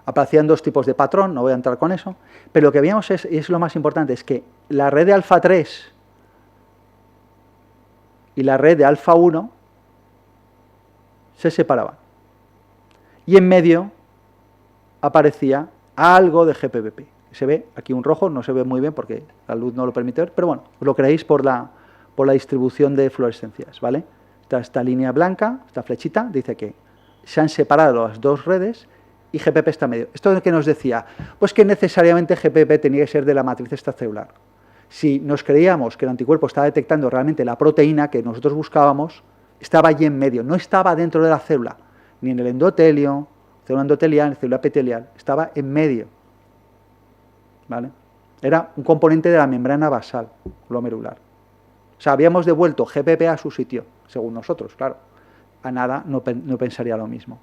aparecían dos tipos de patrón, no voy a entrar con eso, pero lo que veíamos es, y es lo más importante, es que la red de alfa 3 y la red de alfa 1 se separaban. Y en medio aparecía algo de GPBP. Se ve aquí un rojo, no se ve muy bien porque la luz no lo permite ver, pero bueno, os lo creéis por la distribución de fluorescencias, ¿vale? Esta línea blanca, esta flechita, dice que se han separado las dos redes y GPP está en medio. ¿Esto es lo que nos decía? Pues que necesariamente GPP tenía que ser de la matriz extracelular. Si nos creíamos que el anticuerpo estaba detectando realmente la proteína que nosotros buscábamos, estaba allí en medio, no estaba dentro de la célula, ni en el endotelio, célula endotelial, célula epitelial, estaba en medio. ¿Vale? Era un componente de la membrana basal glomerular. O sea, habíamos devuelto GPP a su sitio, según nosotros, claro. A nada no pensaría lo mismo.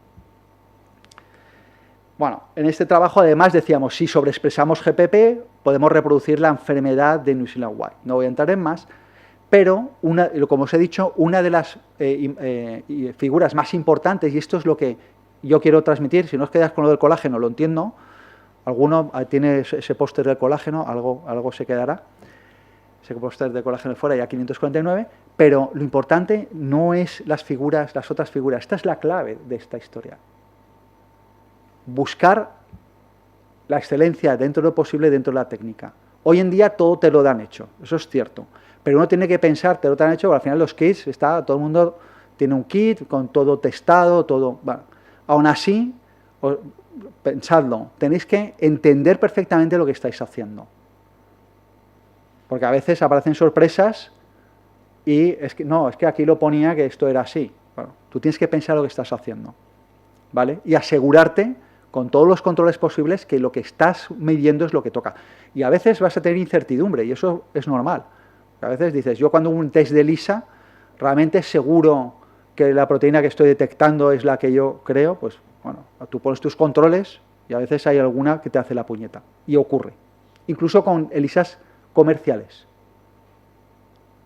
Bueno, en este trabajo además decíamos, si sobreexpresamos GPP, podemos reproducir la enfermedad de New Zealand White. No voy a entrar en más, pero, como os he dicho, una de las figuras más importantes, y esto es lo que yo quiero transmitir, si no os quedáis con lo del colágeno, lo entiendo. Alguno tiene ese póster del colágeno, algo se quedará. Ese póster de colágeno fuera ya 549, pero lo importante no es las figuras, las otras figuras. Esta es la clave de esta historia. Buscar la excelencia dentro de lo posible, dentro de la técnica. Hoy en día todo te lo dan hecho, eso es cierto. Pero uno tiene que pensar, te lo han hecho, porque al final los kits, todo el mundo tiene un kit con todo testado, todo. Bueno, aún así, pensadlo, tenéis que entender perfectamente lo que estáis haciendo. Porque a veces aparecen sorpresas y es que aquí lo ponía que esto era así. Bueno, tú tienes que pensar lo que estás haciendo, ¿vale? Y asegurarte con todos los controles posibles que lo que estás midiendo es lo que toca. Y a veces vas a tener incertidumbre y eso es normal. A veces dices, yo cuando hago un test de ELISA, realmente seguro que la proteína que estoy detectando es la que yo creo, pues bueno, tú pones tus controles y a veces hay alguna que te hace la puñeta. Y ocurre. Incluso con ELISAs comerciales.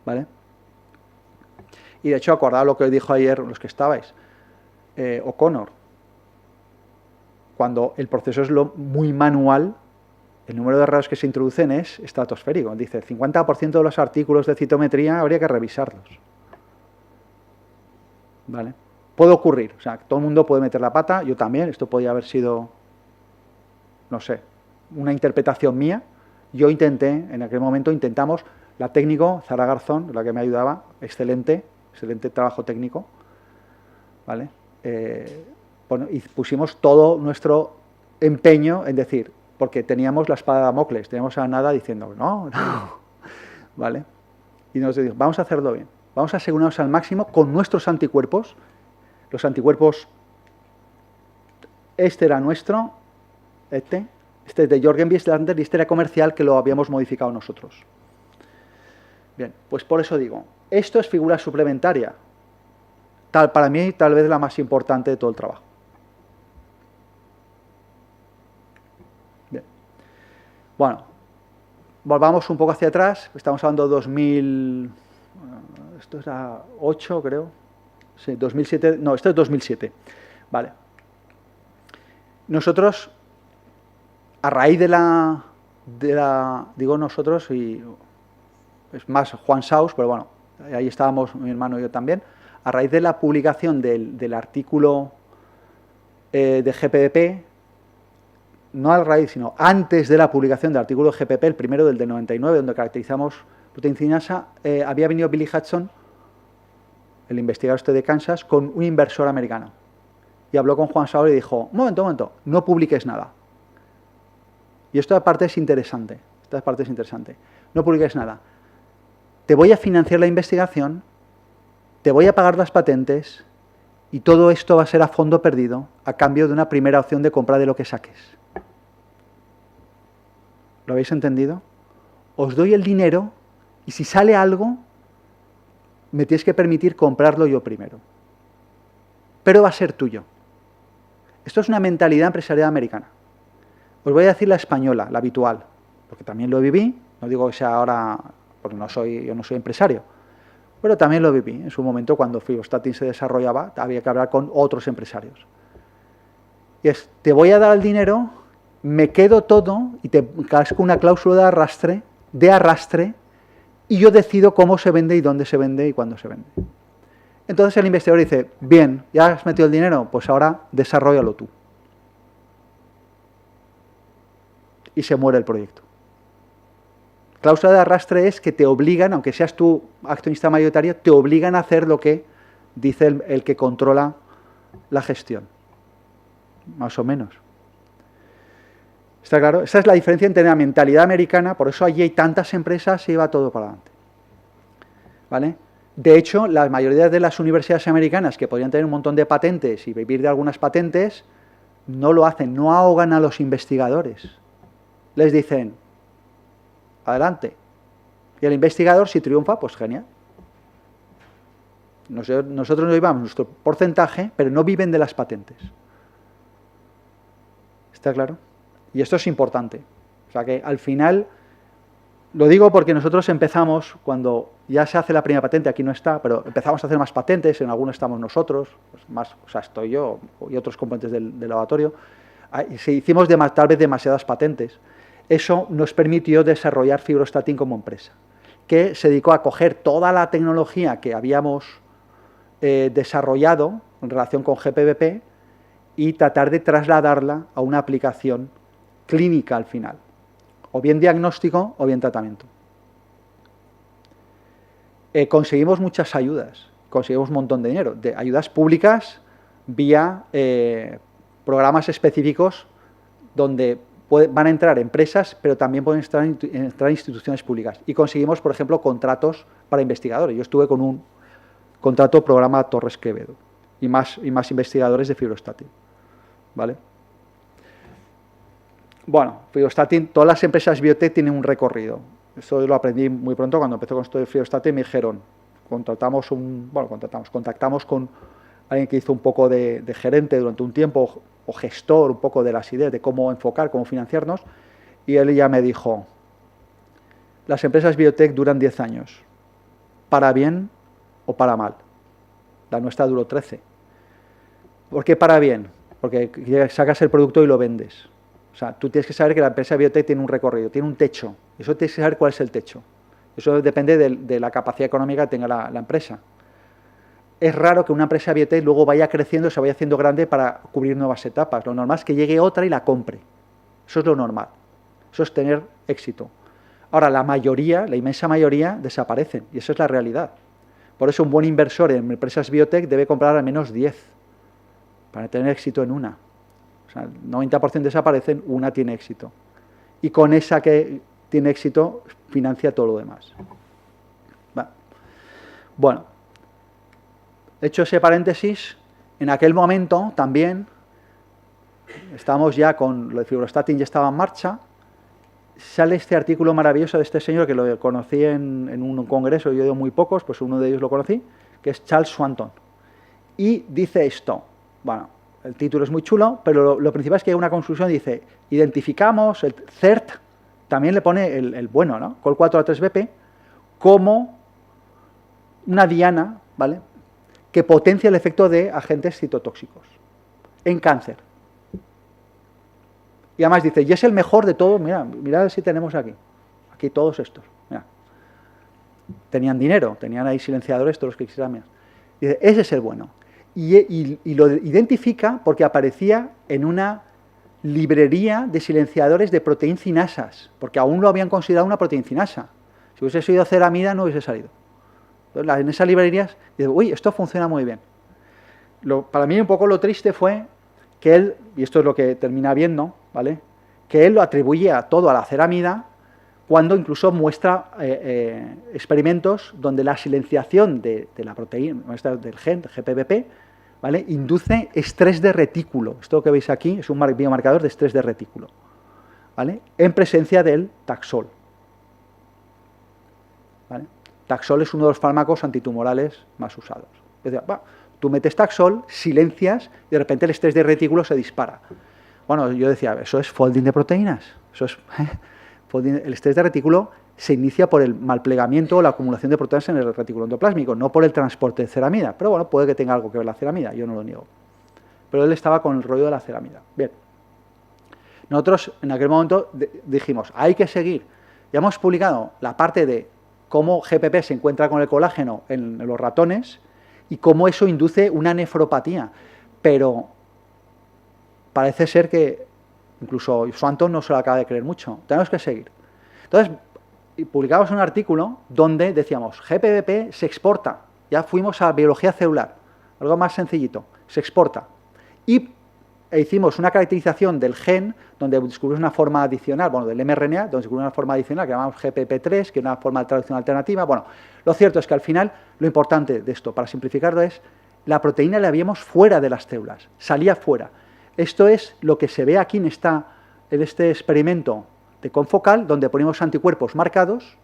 ¿Vale? Y de hecho, acordad lo que dijo ayer los que estabais, O'Connor. Cuando el proceso es muy manual, el número de errores que se introducen es estratosférico. Dice, el 50% de los artículos de citometría habría que revisarlos. ¿Vale? Puede ocurrir, o sea, todo el mundo puede meter la pata, yo también, esto podía haber sido, no sé, una interpretación mía. Yo intenté, en aquel momento intentamos, la técnico, Zara Garzón, la que me ayudaba, excelente trabajo técnico, ¿vale? Bueno, y pusimos todo nuestro empeño en decir, porque teníamos la espada de Damocles, teníamos a nada diciendo, no, ¿vale? Y nos dijo, vamos a hacerlo bien, vamos a asegurarnos al máximo con nuestros anticuerpos. Los anticuerpos, este era nuestro, este es de Jorgen Wieslander y este era comercial que lo habíamos modificado nosotros. Bien, pues por eso digo, esto es figura suplementaria, para mí tal vez la más importante de todo el trabajo. Bien. Bueno, volvamos un poco hacia atrás, estamos hablando de 2000, esto era 8 creo, sí, 2007, no, esto es 2007, vale. Nosotros, a raíz de la digo nosotros, y es más Juan Saus, pero bueno, ahí estábamos mi hermano y yo también, a raíz de la publicación del artículo de GPBP, no a raíz, sino antes de la publicación del artículo de GPP, el primero del 99, donde caracterizamos proteincinasa, había venido Billy Hudson, el investigador este de Kansas, con un inversor americano. Y habló con Juan Saúl y dijo, un momento, no publiques nada. Y esta parte es interesante, no publiques nada. Te voy a financiar la investigación, te voy a pagar las patentes, y todo esto va a ser a fondo perdido, a cambio de una primera opción de compra de lo que saques. ¿Lo habéis entendido? os doy el dinero y si sale algo, me tienes que permitir comprarlo yo primero. Pero va a ser tuyo. Esto es una mentalidad empresarial americana. Os voy a decir la española, la habitual, porque también lo viví, no digo que sea ahora, porque yo no soy empresario, pero también lo viví. En su momento, cuando Filostatin se desarrollaba, había que hablar con otros empresarios. Y es, te voy a dar el dinero, me quedo todo y te casco una cláusula de arrastre, y yo decido cómo se vende y dónde se vende y cuándo se vende. Entonces el investigador dice, bien, ya has metido el dinero, pues ahora desarróllalo tú. Y se muere el proyecto. Cláusula de arrastre es que te obligan, aunque seas tú accionista mayoritario, te obligan a hacer lo que dice el que controla la gestión. Más o menos. ¿Está claro? Esa es la diferencia entre la mentalidad americana, por eso allí hay tantas empresas y va todo para adelante. ¿Vale? De hecho, la mayoría de las universidades americanas que podrían tener un montón de patentes y vivir de algunas patentes, no lo hacen, no ahogan a los investigadores. Les dicen, adelante. Y el investigador, si triunfa, pues genial. Nosotros nos llevamos nuestro porcentaje, pero no viven de las patentes. ¿Está claro? Y esto es importante. O sea que al final, lo digo porque nosotros empezamos, cuando ya se hace la primera patente, aquí no está, pero empezamos a hacer más patentes, en algunos estamos nosotros, pues más, o sea, estoy yo y otros componentes del laboratorio, hicimos tal vez demasiadas patentes. Eso nos permitió desarrollar Fibrostatin como empresa, que se dedicó a coger toda la tecnología que habíamos desarrollado en relación con GPBP y tratar de trasladarla a una aplicación clínica al final, o bien diagnóstico o bien tratamiento. Conseguimos muchas ayudas, conseguimos un montón de dinero, de ayudas públicas vía programas específicos donde van a entrar empresas, pero también pueden entrar instituciones públicas. Y conseguimos, por ejemplo, contratos para investigadores. Yo estuve con un contrato programa Torres Quevedo y más investigadores de Fibrostatin. ¿Vale? Bueno, Fibrostatin, todas las empresas biotech tienen un recorrido. Esto lo aprendí muy pronto cuando empecé con esto de Fibrostatin. Me dijeron, contactamos con alguien que hizo un poco de gerente durante un tiempo, o gestor un poco de las ideas de cómo enfocar, cómo financiarnos, y él ya me dijo, las empresas biotech duran 10 años, para bien o para mal. La nuestra duró 13. ¿Por qué para bien? Porque sacas el producto y lo vendes. O sea, tú tienes que saber que la empresa biotech tiene un recorrido, tiene un techo. Eso tienes que saber cuál es el techo. Eso depende de la capacidad económica que tenga la empresa. Es raro que una empresa biotech luego vaya creciendo, se vaya haciendo grande para cubrir nuevas etapas. Lo normal es que llegue otra y la compre. Eso es lo normal. Eso es tener éxito. Ahora, la inmensa mayoría, desaparecen. Y esa es la realidad. Por eso un buen inversor en empresas biotech debe comprar al menos 10 para tener éxito en una. O sea, el 90% desaparecen, una tiene éxito. Y con esa que tiene éxito, financia todo lo demás. Bueno, hecho ese paréntesis, en aquel momento también, estábamos ya con lo de Fibrostatin, ya estaba en marcha, sale este artículo maravilloso de este señor que lo conocí en un congreso, yo he ido muy pocos, pues uno de ellos lo conocí, que es Charles Swanton. Y dice esto, bueno, el título es muy chulo, pero lo principal es que hay una conclusión, dice, identificamos el CERT, también le pone el bueno, ¿no? Col4A3BP, como una diana, ¿vale?, que potencia el efecto de agentes citotóxicos en cáncer. Y además dice, y es el mejor de todos, mirad si tenemos aquí todos estos, mirad. Tenían dinero, tenían ahí silenciadores, todos los que quisieran, mirad. Dice, ese es el bueno. Y lo identifica porque aparecía en una librería de silenciadores de proteíncinasas, porque aún lo habían considerado una proteíncinasa. Si hubiese sido ceramida no hubiese salido. Entonces, en esas librerías, dice, uy, esto funciona muy bien. Para mí un poco lo triste fue que él, y esto es lo que termina viendo, ¿vale?, que él lo atribuye a todo a la ceramida, cuando incluso muestra experimentos donde la silenciación de la proteína, del gen, GPBP, ¿vale?, induce estrés de retículo. Esto que veis aquí es un biomarcador de estrés de retículo, ¿vale?, en presencia del taxol. ¿vale? Taxol es uno de los fármacos antitumorales más usados. Decía, tú metes Taxol, silencias y de repente el estrés de retículo se dispara. Bueno, yo decía, eso es folding de proteínas. Eso es el estrés de retículo se inicia por el malplegamiento o la acumulación de proteínas en el retículo endoplásmico, no por el transporte de ceramida. Pero bueno, puede que tenga algo que ver la ceramida, yo no lo niego. Pero él estaba con el rollo de la ceramida. Bien. Nosotros en aquel momento dijimos, hay que seguir. Ya hemos publicado la parte de cómo GPP se encuentra con el colágeno en los ratones y cómo eso induce una nefropatía. Pero parece ser que incluso Swanton no se lo acaba de creer mucho. Tenemos que seguir. Entonces, publicamos un artículo donde decíamos, GPP se exporta. Ya fuimos a biología celular, algo más sencillito, se exporta. Y hicimos una caracterización del gen donde descubrimos una forma adicional, bueno, del mRNA, donde descubrimos una forma adicional que llamamos GPP3, que es una forma de traducción alternativa. Bueno, lo cierto es que al final, lo importante de esto, para simplificarlo, es la proteína la veíamos fuera de las células, salía fuera. Esto es lo que se ve aquí en este experimento de confocal, donde ponemos anticuerpos marcados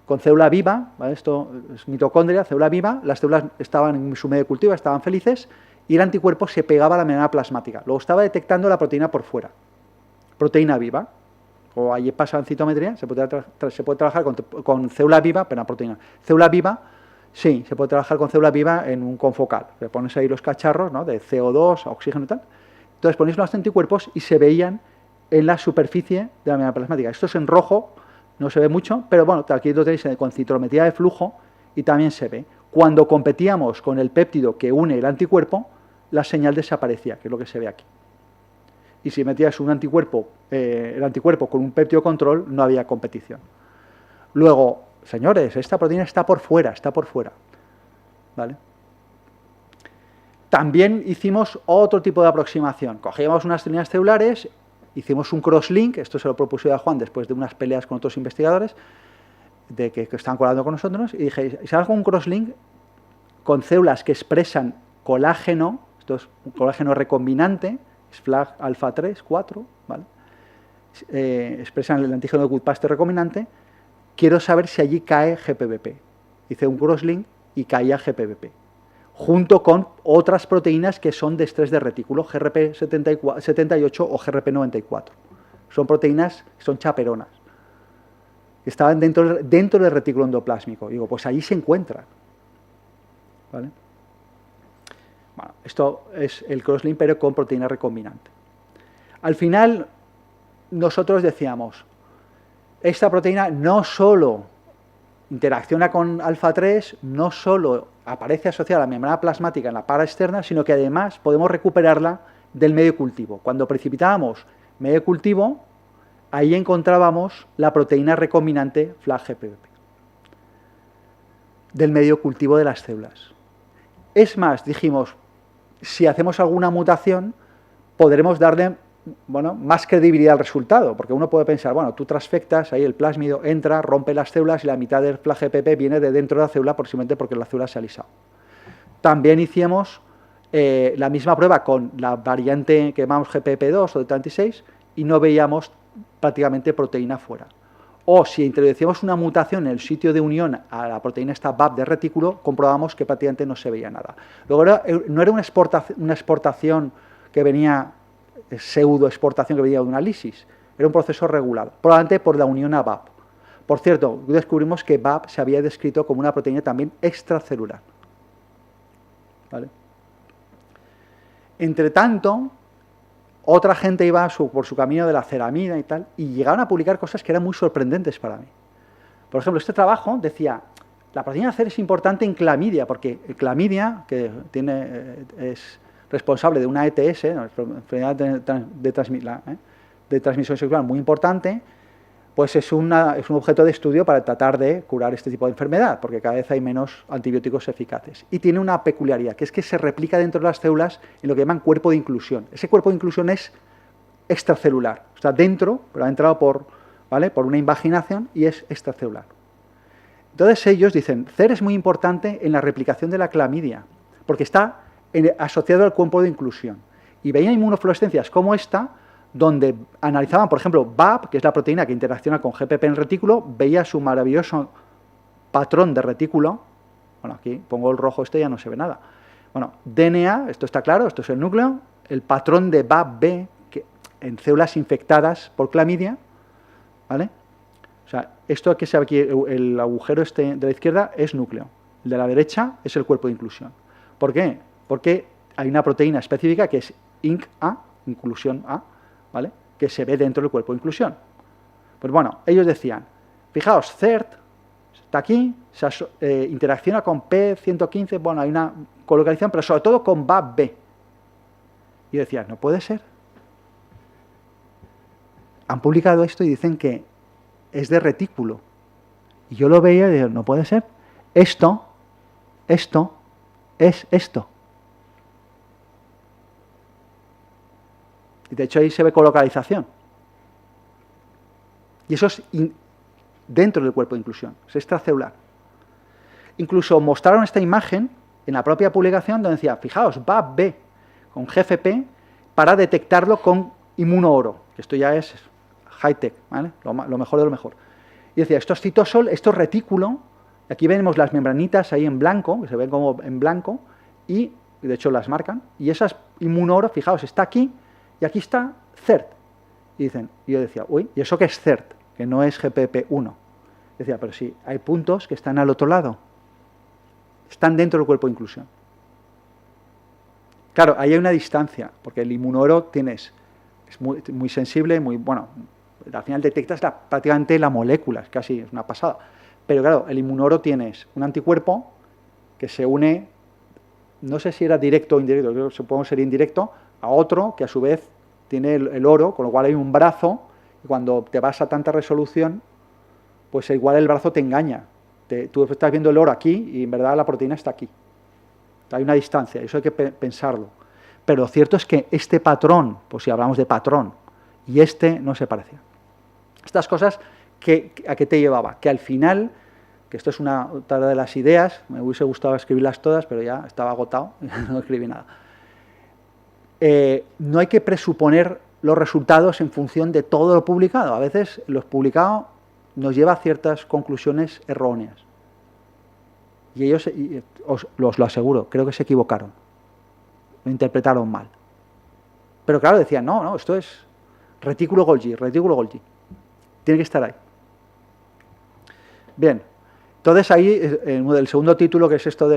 con célula viva, ¿vale? Esto es mitocondria, célula viva, las células estaban en su medio de cultivo, estaban felices, y el anticuerpo se pegaba a la membrana plasmática. Luego estaba detectando la proteína por fuera. Proteína viva. O ahí pasa en citometría, se puede trabajar con célula viva, pero no proteína. Célula viva, sí, se puede trabajar con célula viva en un confocal. Le pones ahí los cacharros, ¿no?, de CO2, oxígeno y tal. Entonces ponéis los anticuerpos y se veían en la superficie de la membrana plasmática. Esto es en rojo, no se ve mucho, pero bueno, aquí lo tenéis con citometría de flujo y también se ve. Cuando competíamos con el péptido que une el anticuerpo, la señal desaparecía, que es lo que se ve aquí. Y si metías un anticuerpo, el anticuerpo con un péptido control, no había competición. Luego, señores, esta proteína está por fuera, ¿vale? También hicimos otro tipo de aproximación. Cogíamos unas líneas celulares, hicimos un crosslink, esto se lo propuse a Juan después de unas peleas con otros investigadores que estaban colaborando con nosotros, y dije, si hago un crosslink con células que expresan colágeno, esto es un colágeno recombinante, es FLAG alfa 3, 4, ¿vale? Expresan el antígeno de Goodpaster recombinante, quiero saber si allí cae GPBP. Hice un crosslink y caía GPBP, junto con otras proteínas que son de estrés de retículo, GRP78 o GRP94. Son proteínas que son chaperonas, que estaban dentro del retículo endoplásmico. Digo, pues allí se encuentran, ¿vale? Bueno, esto es el crosslink, pero con proteína recombinante. Al final, nosotros decíamos, esta proteína no solo interacciona con alfa 3, no solo aparece asociada a la membrana plasmática en la para externa, sino que además podemos recuperarla del medio cultivo. Cuando precipitábamos medio cultivo, ahí encontrábamos la proteína recombinante FLAG-GPBP del medio cultivo de las células. Es más, dijimos, si hacemos alguna mutación, podremos darle, bueno, más credibilidad al resultado, porque uno puede pensar, bueno, tú transfectas, ahí el plásmido entra, rompe las células y la mitad del FLAG-GPP viene de dentro de la célula, posiblemente porque la célula se ha alisado. También hicimos la misma prueba con la variante que llamamos GPP2 o de 36 y no veíamos prácticamente proteína fuera. O si introducíamos una mutación en el sitio de unión a la proteína esta BAP de retículo, comprobamos que prácticamente no se veía nada. Luego no era una exportación que venía, pseudo exportación que venía de una lisis, era un proceso regulado, probablemente por la unión a BAP. Por cierto, descubrimos que BAP se había descrito como una proteína también extracelular, ¿vale? Entre tanto, otra gente iba por su camino de la ceramida y tal, y llegaron a publicar cosas que eran muy sorprendentes para mí. Por ejemplo, este trabajo decía, la proteína C es importante en clamidia, porque clamidia, que es responsable de una ETS, enfermedad de transmisión sexual muy importante, pues es un objeto de estudio para tratar de curar este tipo de enfermedad, porque cada vez hay menos antibióticos eficaces. Y tiene una peculiaridad, que es que se replica dentro de las células en lo que llaman cuerpo de inclusión. Ese cuerpo de inclusión es extracelular, está dentro, pero ha entrado por una invaginación y es extracelular. Entonces ellos dicen, CER es muy importante en la replicación de la clamidia, porque está asociado al cuerpo de inclusión. Y veían inmunofluorescencias como esta, donde analizaban, por ejemplo, BAP, que es la proteína que interacciona con GPP en el retículo, veía su maravilloso patrón de retículo. Bueno, aquí pongo el rojo, ya no se ve nada. Bueno, DNA, esto está claro, esto es el núcleo. El patrón de BAP-B en células infectadas por clamidia, ¿vale? O sea, esto que se ve aquí, el agujero de la izquierda es núcleo. El de la derecha es el cuerpo de inclusión. ¿Por qué? Porque hay una proteína específica que es INC-A, inclusión A, ¿vale? Que se ve dentro del cuerpo de inclusión. Pues bueno, ellos decían, fijaos, CERT está aquí, interacciona con P115, bueno, hay una colocalización, pero sobre todo con BAP-B. Y decían, no puede ser. Han publicado esto y dicen que es de retículo. Y yo lo veía y digo, no puede ser. Esto es esto. Y de hecho ahí se ve colocalización. Y eso es dentro del cuerpo de inclusión, es extracelular. Incluso mostraron esta imagen en la propia publicación donde decía, fijaos, BAP-B con GFP para detectarlo con inmunooro, que esto ya es high-tech, ¿vale? Lo mejor de lo mejor. Y decía, esto es citosol, esto es retículo, aquí vemos las membranitas ahí en blanco, que se ven como en blanco, y de hecho las marcan, y esas inmunooro, fijaos, está aquí, y aquí está CERT. Y yo decía, uy, ¿y eso qué es CERT? Que no es GPP1. Decía, pero sí, hay puntos que están al otro lado. Están dentro del cuerpo de inclusión. Claro, ahí hay una distancia, porque el inmunooro es muy sensible, muy bueno, al final detectas prácticamente la molécula, es casi es una pasada. Pero claro, el inmunooro tienes un anticuerpo que se une, no sé si era directo o indirecto, creo que supongo que sería indirecto, a otro que a su vez tiene el oro, con lo cual hay un brazo, y cuando te vas a tanta resolución, pues igual el brazo te engaña. Tú estás viendo el oro aquí y en verdad la proteína está aquí. Hay una distancia, eso hay que pensarlo. Pero lo cierto es que este patrón, pues si hablamos de patrón, y este no se parecía. Estas cosas, ¿a qué te llevaba? Que al final, que esto es otra de las ideas, me hubiese gustado escribirlas todas, pero ya estaba agotado, no escribí nada. No hay que presuponer los resultados en función de todo lo publicado. A veces los publicados nos lleva a ciertas conclusiones erróneas. Y ellos, os lo aseguro, creo que se equivocaron. Lo interpretaron mal. Pero claro, decían, no, esto es retículo Golgi. Tiene que estar ahí. Bien, entonces ahí el segundo título, que es esto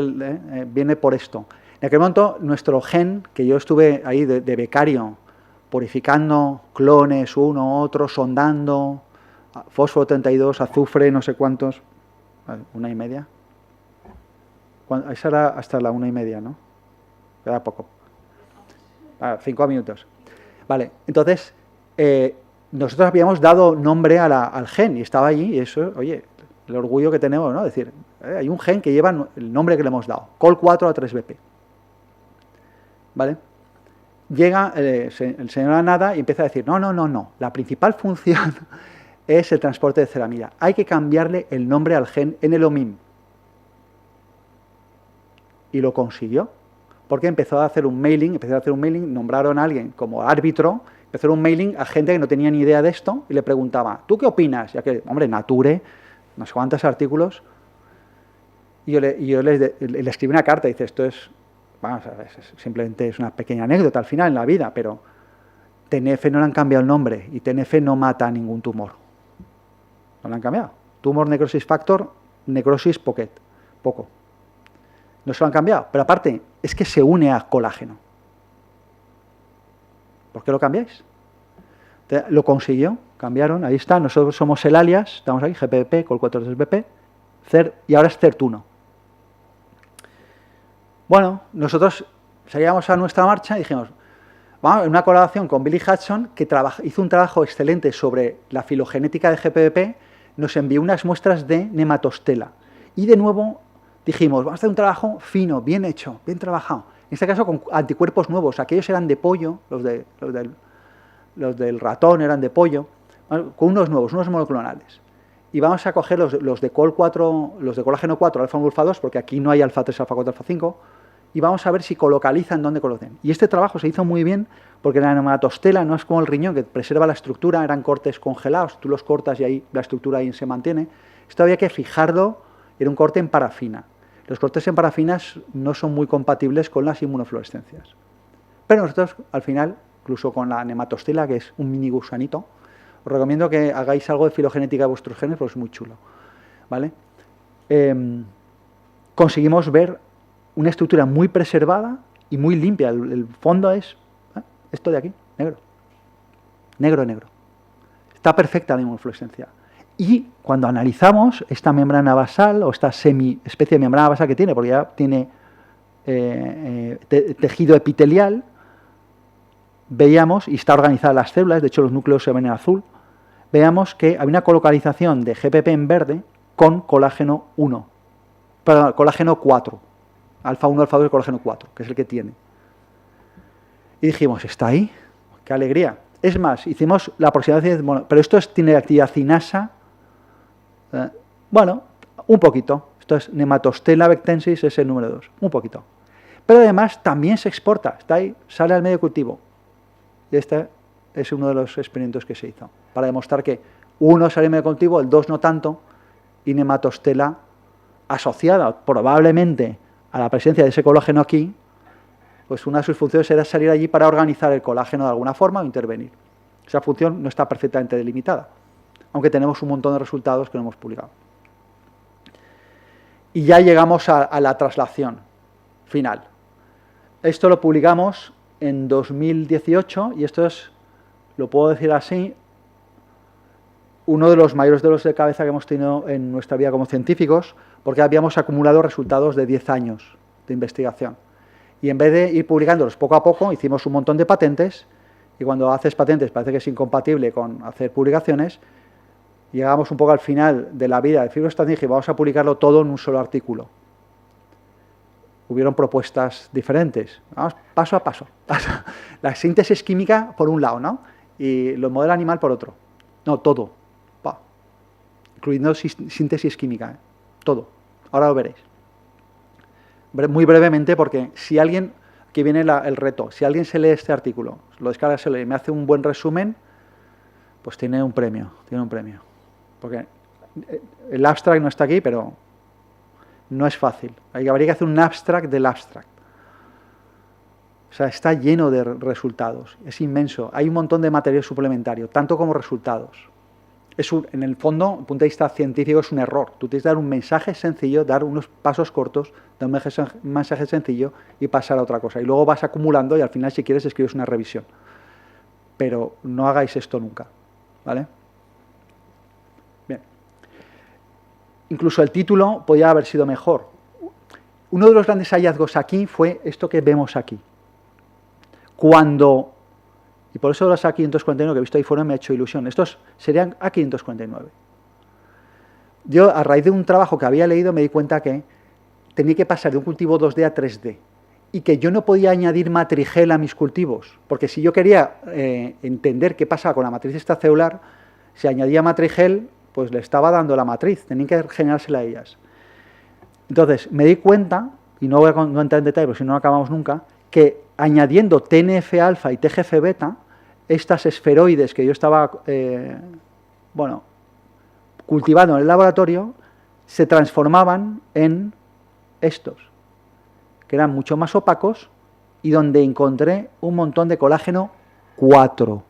viene por esto. En aquel momento, nuestro gen, que yo estuve ahí de becario, purificando clones, uno, otro, sondando, fósforo 32, azufre, no sé cuántos, 1:30. Esa era hasta la 1:30, ¿no? Queda poco. 5 minutos. Vale, entonces, nosotros habíamos dado nombre al gen y estaba allí, y eso, oye, el orgullo que tenemos, ¿no? Es decir, hay un gen que lleva el nombre que le hemos dado, Col4A3BP. ¿Vale? Llega el señor Anada y empieza a decir, no, la principal función es el transporte de ceramida. Hay que cambiarle el nombre al gen en el OMIM. Y lo consiguió, porque empezó a hacer un mailing, nombraron a alguien como árbitro, empezó a hacer un mailing a gente que no tenía ni idea de esto y le preguntaba, ¿tú qué opinas? Ya que, hombre, Nature, no sé cuántos artículos, y yo le escribí una carta y dice, esto es, vamos a ver, simplemente es una pequeña anécdota al final en la vida, pero TNF no le han cambiado el nombre y TNF no mata ningún tumor. No le han cambiado. Tumor necrosis factor, necrosis poco. No se lo han cambiado, pero aparte es que se une a colágeno. ¿Por qué lo cambiáis? Lo consiguió, cambiaron, ahí está, nosotros somos el alias, estamos aquí, GPP, Col4A3BP, CERT, y ahora es CERT1. Bueno, nosotros seguíamos a nuestra marcha y dijimos, vamos, en una colaboración con Billy Hudson, que hizo un trabajo excelente sobre la filogenética de GPP, nos envió unas muestras de nematostela. Y de nuevo dijimos, vamos a hacer un trabajo fino, bien hecho, bien trabajado. En este caso con anticuerpos nuevos, aquellos eran de pollo, los del ratón eran de pollo, con unos nuevos, unos monoclonales. Y vamos a coger los de Col4, los de colágeno 4, alfa 1, alfa 2, porque aquí no hay alfa 3, alfa 4, alfa 5, y vamos a ver si colocalizan dónde conocen. Y este trabajo se hizo muy bien porque la nematostela no es como el riñón, que preserva la estructura, eran cortes congelados, tú los cortas y ahí la estructura ahí se mantiene. Esto había que fijarlo y era un corte en parafina. Los cortes en parafinas no son muy compatibles con las inmunofluorescencias. Pero nosotros, al final, incluso con la nematostela, que es un mini gusanito, os recomiendo que hagáis algo de filogenética de vuestros genes, porque es muy chulo, ¿vale? Conseguimos ver una estructura muy preservada y muy limpia. El fondo es esto de aquí, negro. Negro, negro. Está perfecta la inmunofluorescencia. Y cuando analizamos esta membrana basal o esta especie de membrana basal que tiene, porque ya tiene tejido epitelial, veíamos, y está organizada las células, de hecho los núcleos se ven en azul, veamos que hay una colocalización de GPP en verde con colágeno 1, perdón, colágeno 4, alfa 1, alfa 2 y colágeno 4, que es el que tiene. Y dijimos, ¿está ahí? ¡Qué alegría! Es más, hicimos la aproximación, bueno, pero esto tiene actividad cinasa, bueno, un poquito. Esto es Nematostella bectensis, es el número 2, un poquito. Pero además también se exporta, está ahí, sale al medio cultivo. Y este es uno de los experimentos que se hizo, para demostrar que 1 sale al medio cultivo, el 2 no tanto, y Nematostella asociada probablemente a la presencia de ese colágeno aquí, pues una de sus funciones era salir allí para organizar el colágeno de alguna forma o intervenir. Esa función no está perfectamente delimitada, aunque tenemos un montón de resultados que no hemos publicado. Y ya llegamos a la traslación final. Esto lo publicamos en 2018 y esto es, lo puedo decir así, uno de los mayores dolores de cabeza que hemos tenido en nuestra vida como científicos, porque habíamos acumulado resultados de 10 años de investigación. Y en vez de ir publicándolos poco a poco, hicimos un montón de patentes, y cuando haces patentes parece que es incompatible con hacer publicaciones. Llegamos un poco al final de la vida de FibroStat y dije, vamos a publicarlo todo en un solo artículo. Hubieron propuestas diferentes. Vamos paso a paso. La síntesis química por un lado, ¿no? Y el modelo animal por otro. No, todo. Incluyendo síntesis química, ¿eh? Todo. Ahora lo veréis. Muy brevemente, porque si alguien, aquí viene el reto, si alguien se lee este artículo, lo descarga, se lee y me hace un buen resumen, pues tiene un premio, Porque el abstract no está aquí, pero no es fácil. Habría que hacer un abstract del abstract. O sea, está lleno de resultados, es inmenso. Hay un montón de material suplementario, tanto como resultados. En el fondo, desde el punto de vista científico, es un error. Tú tienes que dar un mensaje sencillo, dar unos pasos cortos, dar un mensaje sencillo y pasar a otra cosa. Y luego vas acumulando y al final, si quieres, escribes una revisión. Pero no hagáis esto nunca, ¿vale? Bien. Incluso el título podía haber sido mejor. Uno de los grandes hallazgos aquí fue esto que vemos aquí. Y por eso los A549 que he visto ahí fuera me ha hecho ilusión. Estos serían A549. Yo, a raíz de un trabajo que había leído, me di cuenta que tenía que pasar de un cultivo 2D a 3D. Y que yo no podía añadir matrigel a mis cultivos. Porque si yo quería entender qué pasaba con la matriz extracelular, si añadía matrigel, pues le estaba dando la matriz. Tenían que generársela a ellas. Entonces, me di cuenta, y no voy a entrar en detalle, porque si no acabamos nunca, que añadiendo TNF-alfa y TGF-beta, estas esferoides que yo estaba cultivando en el laboratorio, se transformaban en estos, que eran mucho más opacos y donde encontré un montón de colágeno 4.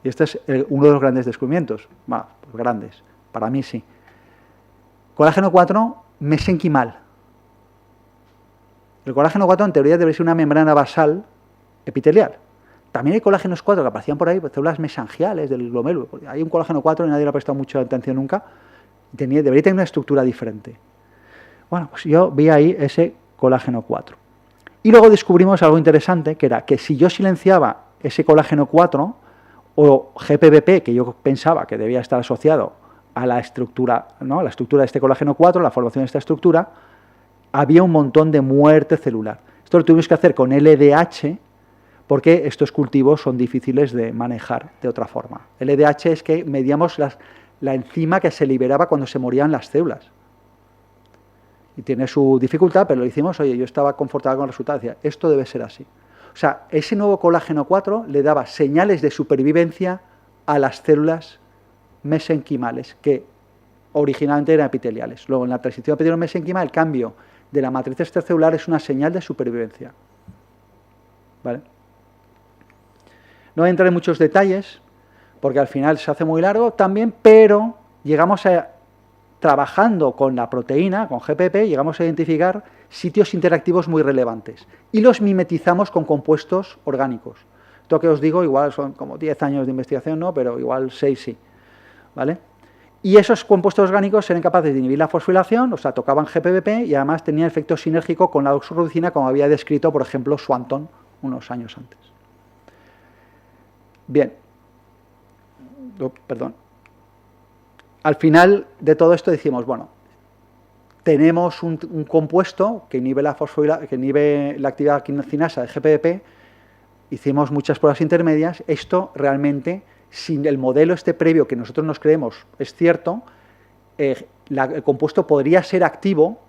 Y este es uno de los grandes descubrimientos. Bueno, pues grandes, para mí sí. Colágeno 4 mesenquimal. El colágeno 4 en teoría debería ser una membrana basal epitelial. También hay colágenos 4 que aparecían por ahí, pues, células mesangiales del glomérulo. Hay un colágeno 4 y nadie le ha prestado mucha atención nunca. Debería tener una estructura diferente. Bueno, pues yo vi ahí ese colágeno 4. Y luego descubrimos algo interesante, que era que si yo silenciaba ese colágeno 4, o GPBP, que yo pensaba que debía estar asociado a la estructura, ¿no? La estructura de este colágeno 4, la formación de esta estructura, había un montón de muerte celular. Esto lo tuvimos que hacer con LDH, porque estos cultivos son difíciles de manejar de otra forma. LDH es que medíamos la enzima que se liberaba cuando se morían las células. Y tiene su dificultad, pero lo hicimos, oye, yo estaba confortable con el resultado, decía, esto debe ser así. O sea, ese nuevo colágeno 4 le daba señales de supervivencia a las células mesenquimales, que originalmente eran epiteliales. Luego, en la transición epitelio-mesénquima, el cambio de la matriz extracelular es una señal de supervivencia. ¿Vale? No voy a entrar en muchos detalles, porque al final se hace muy largo también, pero llegamos a, trabajando con la proteína, con GPP, llegamos a identificar sitios interactivos muy relevantes y los mimetizamos con compuestos orgánicos. Esto que os digo, igual son como 10 años de investigación, ¿no? Pero igual 6 sí, ¿vale? Y esos compuestos orgánicos eran capaces de inhibir la fosforilación, o sea, tocaban GPP y además tenían efecto sinérgico con la oxorubicina, como había descrito, por ejemplo, Swanton unos años antes. Bien. Perdón. Al final de todo esto decimos, bueno, tenemos un compuesto que inhibe que inhibe la actividad quinocinasa de GPP, hicimos muchas pruebas intermedias, esto realmente, si el modelo este previo que nosotros nos creemos es cierto, el compuesto podría ser activo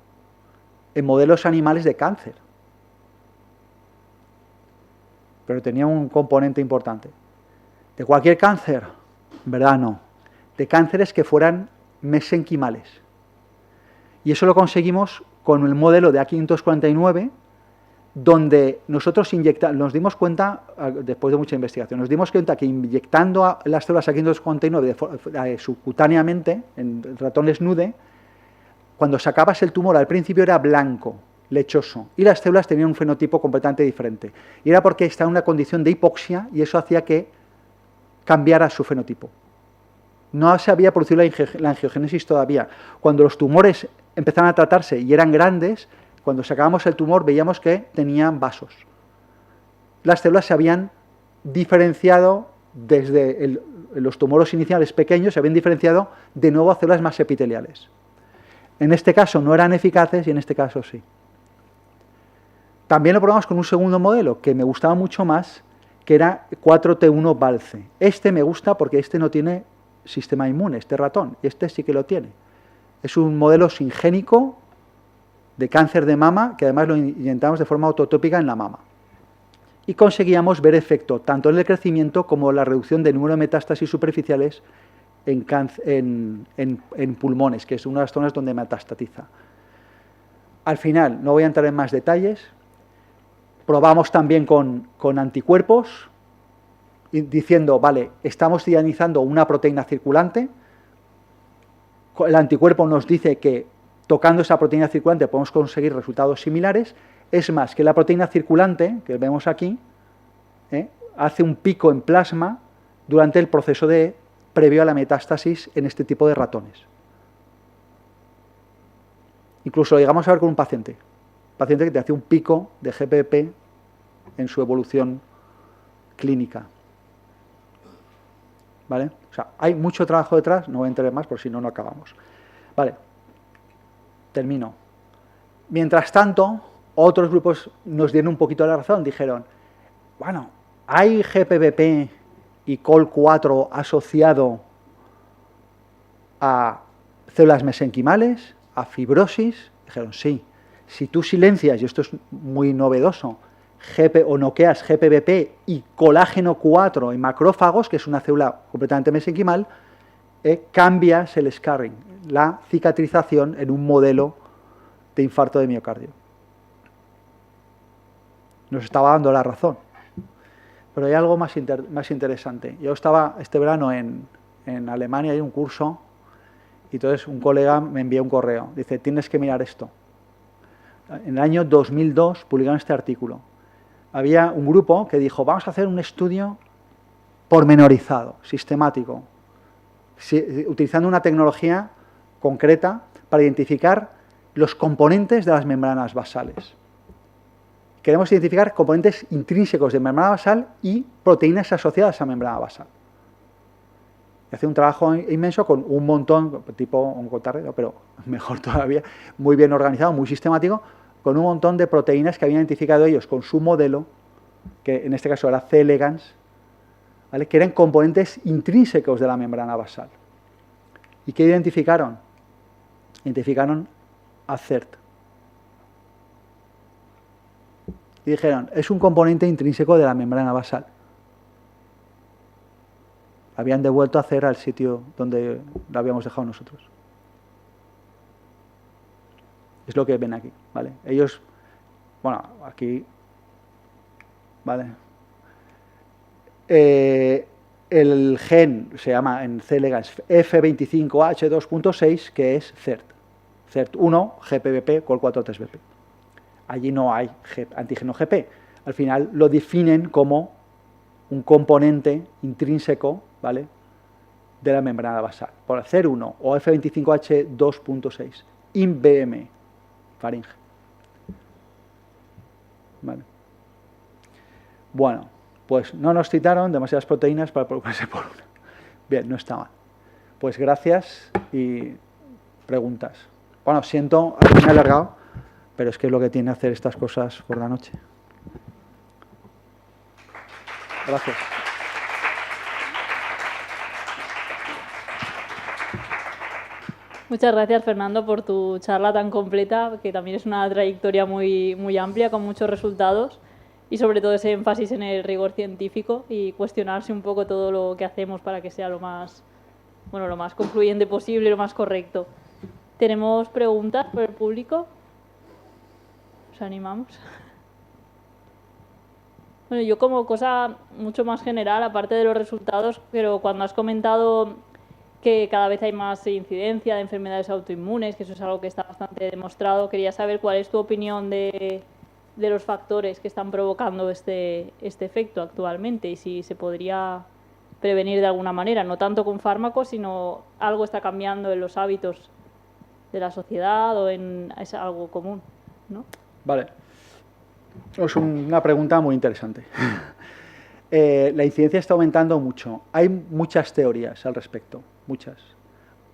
en modelos animales de cáncer. Pero tenía un componente importante. ¿De cualquier cáncer? En verdad no. De cánceres que fueran mesenquimales. Y eso lo conseguimos con el modelo de A549, donde nosotros nos dimos cuenta, después de mucha investigación, nos dimos cuenta que inyectando las células A549 subcutáneamente, en ratones nude, cuando sacabas el tumor al principio era blanco, lechoso, y las células tenían un fenotipo completamente diferente. Y era porque estaba en una condición de hipoxia y eso hacía que cambiara su fenotipo. No se había producido la angiogénesis todavía. Cuando los tumores empezaron a tratarse y eran grandes, cuando sacábamos el tumor veíamos que tenían vasos. Las células se habían diferenciado desde los tumores iniciales pequeños, se habían diferenciado de nuevo a células más epiteliales. En este caso no eran eficaces y en este caso sí. También lo probamos con un segundo modelo que me gustaba mucho más, que era 4T1 Balce. Este me gusta porque este no tiene sistema inmune, este ratón, y este sí que lo tiene. Es un modelo singénico de cáncer de mama, que además lo inyectamos de forma autotópica en la mama. Y conseguíamos ver efecto tanto en el crecimiento como en la reducción del número de metástasis superficiales en pulmones, que es una de las zonas donde metastatiza. Al final, no voy a entrar en más detalles, probamos también con anticuerpos, diciendo, vale, estamos ionizando una proteína circulante, el anticuerpo nos dice que tocando esa proteína circulante podemos conseguir resultados similares. Es más, que la proteína circulante, que vemos aquí, hace un pico en plasma durante el proceso previo a la metástasis en este tipo de ratones. Incluso lo llegamos a ver con un paciente que te hace un pico de GPP en su evolución clínica. ¿Vale? O sea, hay mucho trabajo detrás, no voy a entrar más por si no, no acabamos. Vale, termino. Mientras tanto, otros grupos nos dieron un poquito la razón, dijeron, bueno, ¿hay GPP y COL4 asociado a células mesenquimales, a fibrosis? Dijeron, sí. Si tú silencias, y esto es muy novedoso, o noqueas GPP y colágeno 4 en macrófagos, que es una célula completamente mesenquimal, cambias el scarring, la cicatrización en un modelo de infarto de miocardio. Nos estaba dando la razón. Pero hay algo más interesante. Yo estaba este verano en Alemania, hay un curso, y entonces un colega me envía un correo. Dice, tienes que mirar esto. En el año 2002 publicaron este artículo. Había un grupo que dijo, vamos a hacer un estudio pormenorizado, sistemático, utilizando una tecnología concreta para identificar los componentes de las membranas basales. Queremos identificar componentes intrínsecos de membrana basal y proteínas asociadas a membrana basal. Y hace un trabajo inmenso con un montón, tipo oncotarrero, pero mejor todavía, muy bien organizado, muy sistemático, con un montón de proteínas que habían identificado ellos con su modelo, que en este caso era C. elegans, ¿vale? Que eran componentes intrínsecos de la membrana basal. ¿Y qué identificaron? Identificaron a CERT. Y dijeron, es un componente intrínseco de la membrana basal. Habían devuelto a CERT al sitio donde lo habíamos dejado nosotros. Es lo que ven aquí, ¿vale? Ellos, bueno, aquí, ¿vale? El gen se llama en C. elegans F25H2.6, que es CERT. CERT1, GPBP, Col43BP. Allí no hay antígeno GP. Al final lo definen como un componente intrínseco, ¿vale?, de la membrana basal. Por CER1 o F25H2.6, INBM, faringe. ¿Vale? Bueno, pues no nos citaron demasiadas proteínas para preocuparse por una. Bien, no está mal. Pues gracias y preguntas. Bueno, siento haberme alargado, pero es que es lo que tiene hacer estas cosas por la noche. Gracias. Muchas gracias, Fernando, por tu charla tan completa, que también es una trayectoria muy amplia, con muchos resultados, y sobre todo ese énfasis en el rigor científico y cuestionarse un poco todo lo que hacemos para que sea lo más concluyente posible, lo más correcto. ¿Tenemos preguntas por el público? ¿Os animamos? Bueno, yo como cosa mucho más general, aparte de los resultados, pero cuando has comentado que cada vez hay más incidencia de enfermedades autoinmunes, que eso es algo que está bastante demostrado, quería saber cuál es tu opinión de los factores que están provocando este efecto actualmente y si se podría prevenir de alguna manera, no tanto con fármacos, sino algo está cambiando en los hábitos de la sociedad o es algo común, ¿no? Vale. Es una pregunta muy interesante. La incidencia está aumentando mucho. Hay muchas teorías al respecto, muchas.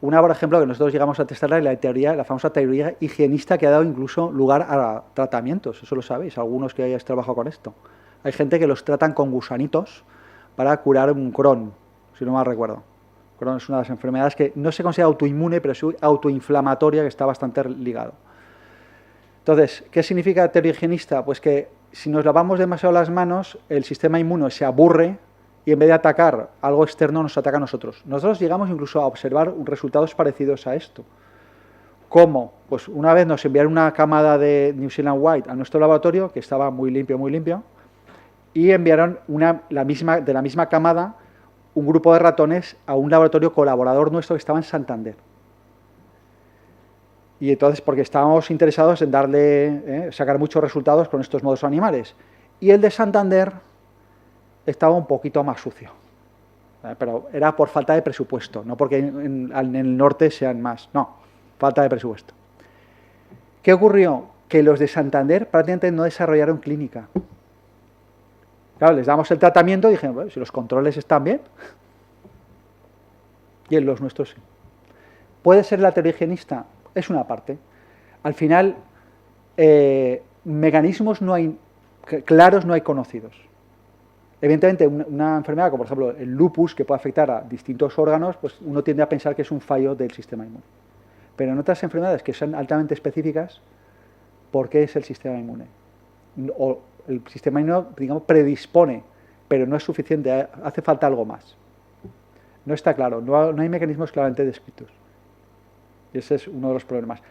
Una, por ejemplo, que nosotros llegamos a testarla, es la famosa teoría higienista, que ha dado incluso lugar a tratamientos. Eso lo sabéis, algunos que hayáis trabajado con esto. Hay gente que los tratan con gusanitos para curar un Crohn, si no mal recuerdo. Crohn es una de las enfermedades que no se considera autoinmune, pero es autoinflamatoria, que está bastante ligado. Entonces, ¿qué significa teoría higienista? Pues que si nos lavamos demasiado las manos, el sistema inmune se aburre y en vez de atacar algo externo, nos ataca a nosotros. Nosotros llegamos incluso a observar resultados parecidos a esto. ¿Cómo? Pues una vez nos enviaron una camada de New Zealand White a nuestro laboratorio, que estaba muy limpio, y enviaron de la misma camada un grupo de ratones a un laboratorio colaborador nuestro que estaba en Santander. Y entonces, porque estábamos interesados en sacar muchos resultados con estos modelos animales. Y el de Santander estaba un poquito más sucio. Pero era por falta de presupuesto, no porque en el norte sean más. No, falta de presupuesto. ¿Qué ocurrió? Que los de Santander prácticamente no desarrollaron clínica. Claro, les damos el tratamiento y dijeron, bueno, si los controles están bien. Y en los nuestros sí. ¿Puede ser la teoría higienista? Es una parte. Al final, mecanismos claros no hay conocidos. Evidentemente, una enfermedad como, por ejemplo, el lupus, que puede afectar a distintos órganos, pues uno tiende a pensar que es un fallo del sistema inmune. Pero en otras enfermedades que son altamente específicas, ¿por qué es el sistema inmune? O el sistema inmune, digamos, predispone, pero no es suficiente, hace falta algo más. No está claro, no hay mecanismos claramente descritos. Y ese es uno de los problemas.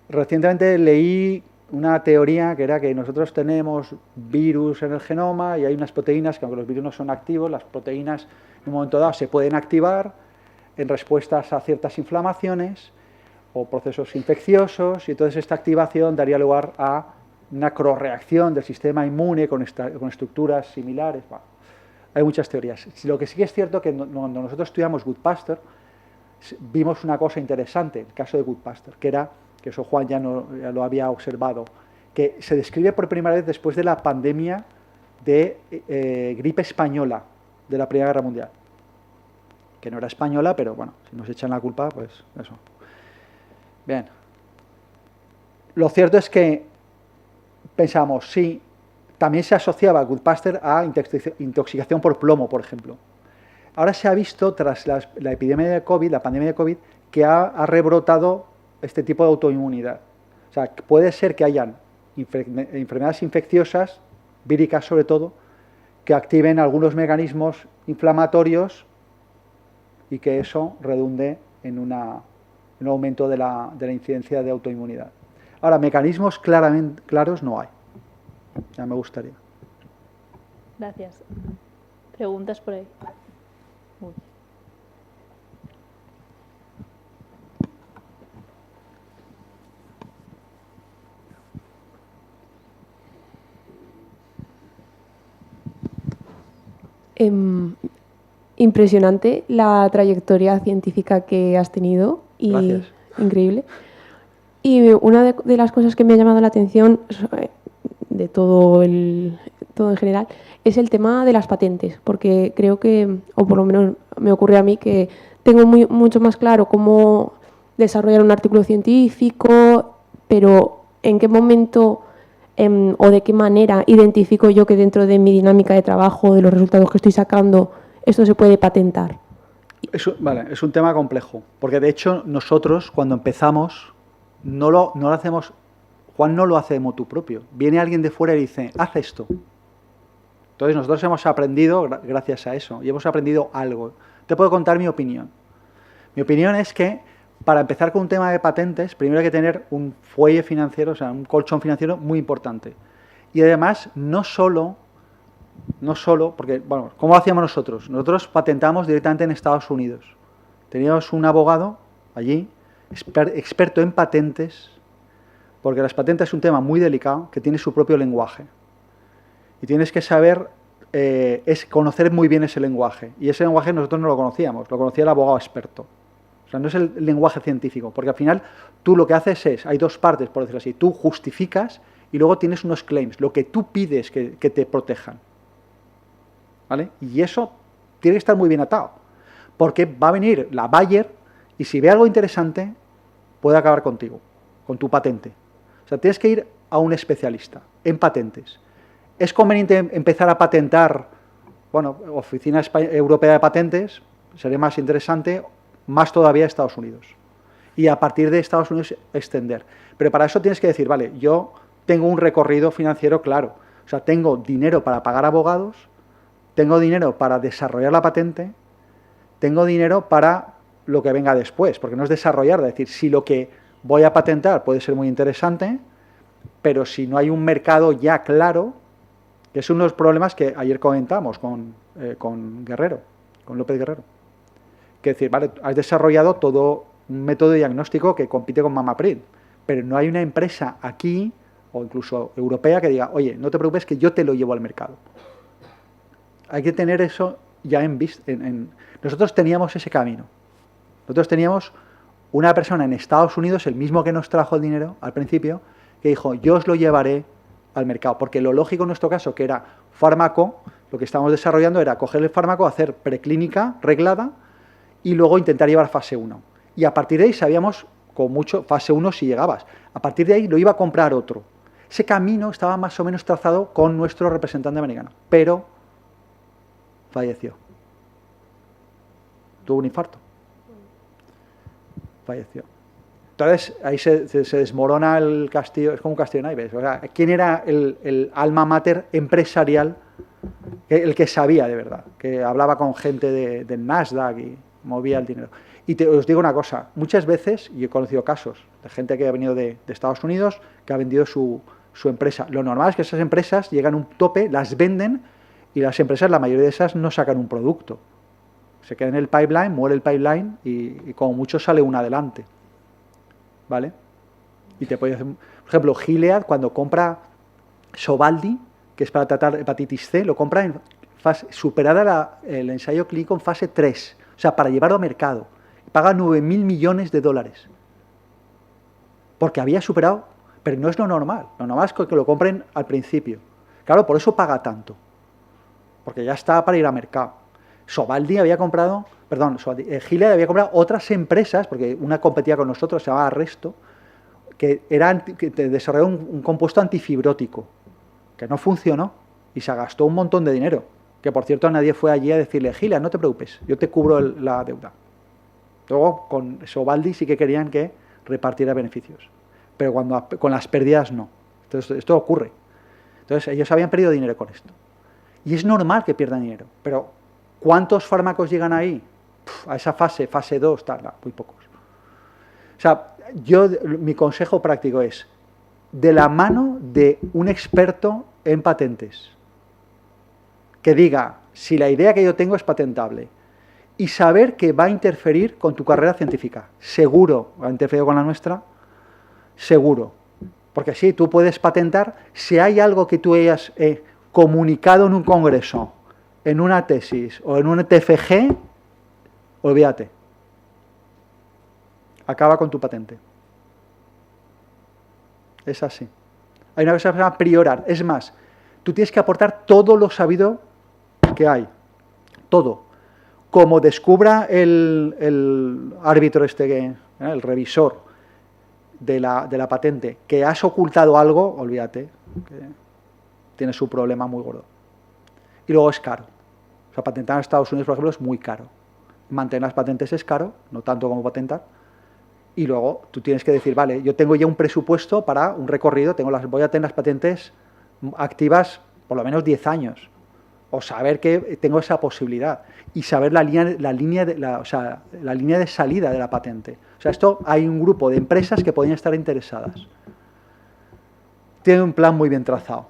Recientemente leí una teoría que era que nosotros tenemos virus en el genoma y hay unas proteínas que, aunque los virus no son activos, las proteínas en un momento dado se pueden activar en respuestas a ciertas inflamaciones o procesos infecciosos, y entonces esta activación daría lugar a una croreacción del sistema inmune con estructuras similares. Bueno, hay muchas teorías. Lo que sí que es cierto que cuando nosotros estudiamos Goodpaster, vimos una cosa interesante, el caso de Goodpaster, que era, que eso Juan ya lo había observado, que se describe por primera vez después de la pandemia de gripe española de la Primera Guerra Mundial. Que no era española, pero bueno, si nos echan la culpa, pues eso. Bien. Lo cierto es que pensamos, sí, también se asociaba Goodpaster a intoxicación por plomo, por ejemplo. Ahora se ha visto, tras la epidemia de COVID, la pandemia de COVID, que ha rebrotado este tipo de autoinmunidad. O sea, puede ser que hayan enfermedades infecciosas, víricas sobre todo, que activen algunos mecanismos inflamatorios y que eso redunde en un aumento de la incidencia de autoinmunidad. Ahora, mecanismos claros no hay. Ya me gustaría. Gracias. ¿Preguntas por ahí? Uy. Impresionante la trayectoria científica que has tenido y Gracias. increíble. Y una de las cosas que me ha llamado la atención de todo en general es el tema de las patentes, porque creo que, o por lo menos me ocurre a mí, que tengo mucho más claro cómo desarrollar un artículo científico, pero en qué momento o de qué manera identifico yo que dentro de mi dinámica de trabajo, de los resultados que estoy sacando, esto se puede patentar. Vale, es un tema complejo, porque de hecho nosotros cuando empezamos no lo hacemos, Juan no lo hace de motu propio, viene alguien de fuera y dice, haz esto. Entonces nosotros hemos aprendido gracias a eso, y hemos aprendido algo. Te puedo contar mi opinión. Mi opinión es que para empezar con un tema de patentes, primero hay que tener un fuelle financiero, o sea, un colchón financiero muy importante. Y además, no solo, porque, bueno, ¿cómo lo hacíamos nosotros? Nosotros patentamos directamente en Estados Unidos. Teníamos un abogado allí, experto en patentes, porque las patentes es un tema muy delicado, que tiene su propio lenguaje. Y tienes que saber, conocer muy bien ese lenguaje. Y ese lenguaje nosotros no lo conocíamos, lo conocía el abogado experto. O sea, no es el lenguaje científico, porque al final tú lo que haces es, hay dos partes, por decirlo así, tú justificas y luego tienes unos claims, lo que tú pides que te protejan. ¿Vale? Y eso tiene que estar muy bien atado, porque va a venir la Bayer y si ve algo interesante, puede acabar contigo, con tu patente. O sea, tienes que ir a un especialista en patentes. ¿Es conveniente empezar a patentar, bueno, Oficina Europea de Patentes? Sería más interesante, más todavía Estados Unidos. Y a partir de Estados Unidos extender. Pero para eso tienes que decir, vale, yo tengo un recorrido financiero claro. O sea, tengo dinero para pagar abogados, tengo dinero para desarrollar la patente, tengo dinero para lo que venga después. Porque no es desarrollar, es decir, si lo que voy a patentar puede ser muy interesante, pero si no hay un mercado ya claro, que es uno de los problemas que ayer comentamos con Guerrero, con López Guerrero. Que decir, vale, has desarrollado todo un método de diagnóstico que compite con MAMAPRID, pero no hay una empresa aquí, o incluso europea, que diga, oye, no te preocupes que yo te lo llevo al mercado. Hay que tener eso ya en vista. Nosotros teníamos ese camino. Nosotros teníamos una persona en Estados Unidos, el mismo que nos trajo el dinero al principio, que dijo, yo os lo llevaré al mercado, porque lo lógico en nuestro caso, que era fármaco, lo que estábamos desarrollando era coger el fármaco, hacer preclínica reglada, y luego intentar llevar fase 1. Y a partir de ahí sabíamos, con mucho, fase 1 si llegabas. A partir de ahí lo iba a comprar otro. Ese camino estaba más o menos trazado con nuestro representante americano, pero falleció. Tuvo un infarto. Falleció. Entonces ahí se desmorona el castillo, es como un castillo de naipes. O sea, ¿quién era el alma mater empresarial? El que sabía de verdad, que hablaba con gente del Nasdaq y movía el dinero. Y os digo una cosa, muchas veces, y he conocido casos de gente que ha venido de Estados Unidos, que ha vendido su empresa. Lo normal es que esas empresas llegan a un tope, las venden, y las empresas, la mayoría de esas, no sacan un producto. Se queda en el pipeline, muere el pipeline, y como mucho sale una adelante. ¿Vale? Y te puede hacer, por ejemplo, Gilead, cuando compra Sovaldi, que es para tratar hepatitis C, lo compra en fase, superada el ensayo clínico en fase 3, o sea, para llevarlo a mercado. Paga 9.000 millones de dólares. Porque había superado, pero no es lo normal. Lo normal es que lo compren al principio. Claro, por eso paga tanto. Porque ya está para ir a mercado. Sovaldi había comprado, Gilead había comprado otras empresas, porque una competía con nosotros, se llamaba Resto, que desarrolló un compuesto antifibrótico, que no funcionó y se gastó un montón de dinero. Que por cierto nadie fue allí a decirle, Gilead, no te preocupes, yo te cubro la deuda. Luego con Sovaldi sí que querían que repartiera beneficios, pero con las pérdidas no. Entonces esto ocurre. Entonces ellos habían perdido dinero con esto. Y es normal que pierdan dinero, pero ¿cuántos fármacos llegan ahí? A esa fase 2, muy pocos. O sea, mi consejo práctico es, de la mano de un experto en patentes, que diga si la idea que yo tengo es patentable, y saber que va a interferir con tu carrera científica. Seguro, ¿ha interferido con la nuestra? Seguro. Porque sí, tú puedes patentar si hay algo que tú hayas comunicado en un congreso, en una tesis o en un TFG, olvídate. Acaba con tu patente. Es así. Hay una cosa que se llama priorar. Es más, tú tienes que aportar todo lo sabido que hay. Todo. Como descubra el árbitro el revisor de la patente, que has ocultado algo, olvídate, que tiene su problema muy gordo. Y luego es caro. O sea, patentar en Estados Unidos, por ejemplo, es muy caro. Mantener las patentes es caro, no tanto como patentar. Y luego tú tienes que decir, vale, yo tengo ya un presupuesto para un recorrido, voy a tener las patentes activas por lo menos 10 años. O saber que tengo esa posibilidad. Y saber la línea de salida de la patente. O sea, esto hay un grupo de empresas que podrían estar interesadas. Tiene un plan muy bien trazado.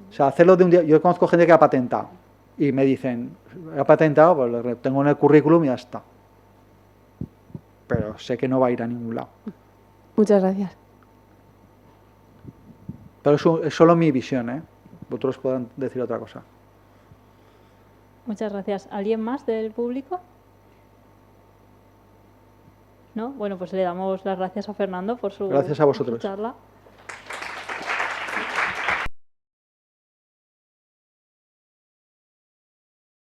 O sea, hacerlo de un día. Yo conozco gente que ha patentado. Y me dicen, he patentado, pues lo tengo en el currículum y ya está. Pero sé que no va a ir a ningún lado. Muchas gracias. Pero eso es solo mi visión, ¿eh? Vosotros podrán decir otra cosa. Muchas gracias. ¿Alguien más del público? ¿No? Bueno, pues le damos las gracias a Fernando por su Gracias a vosotros. charla.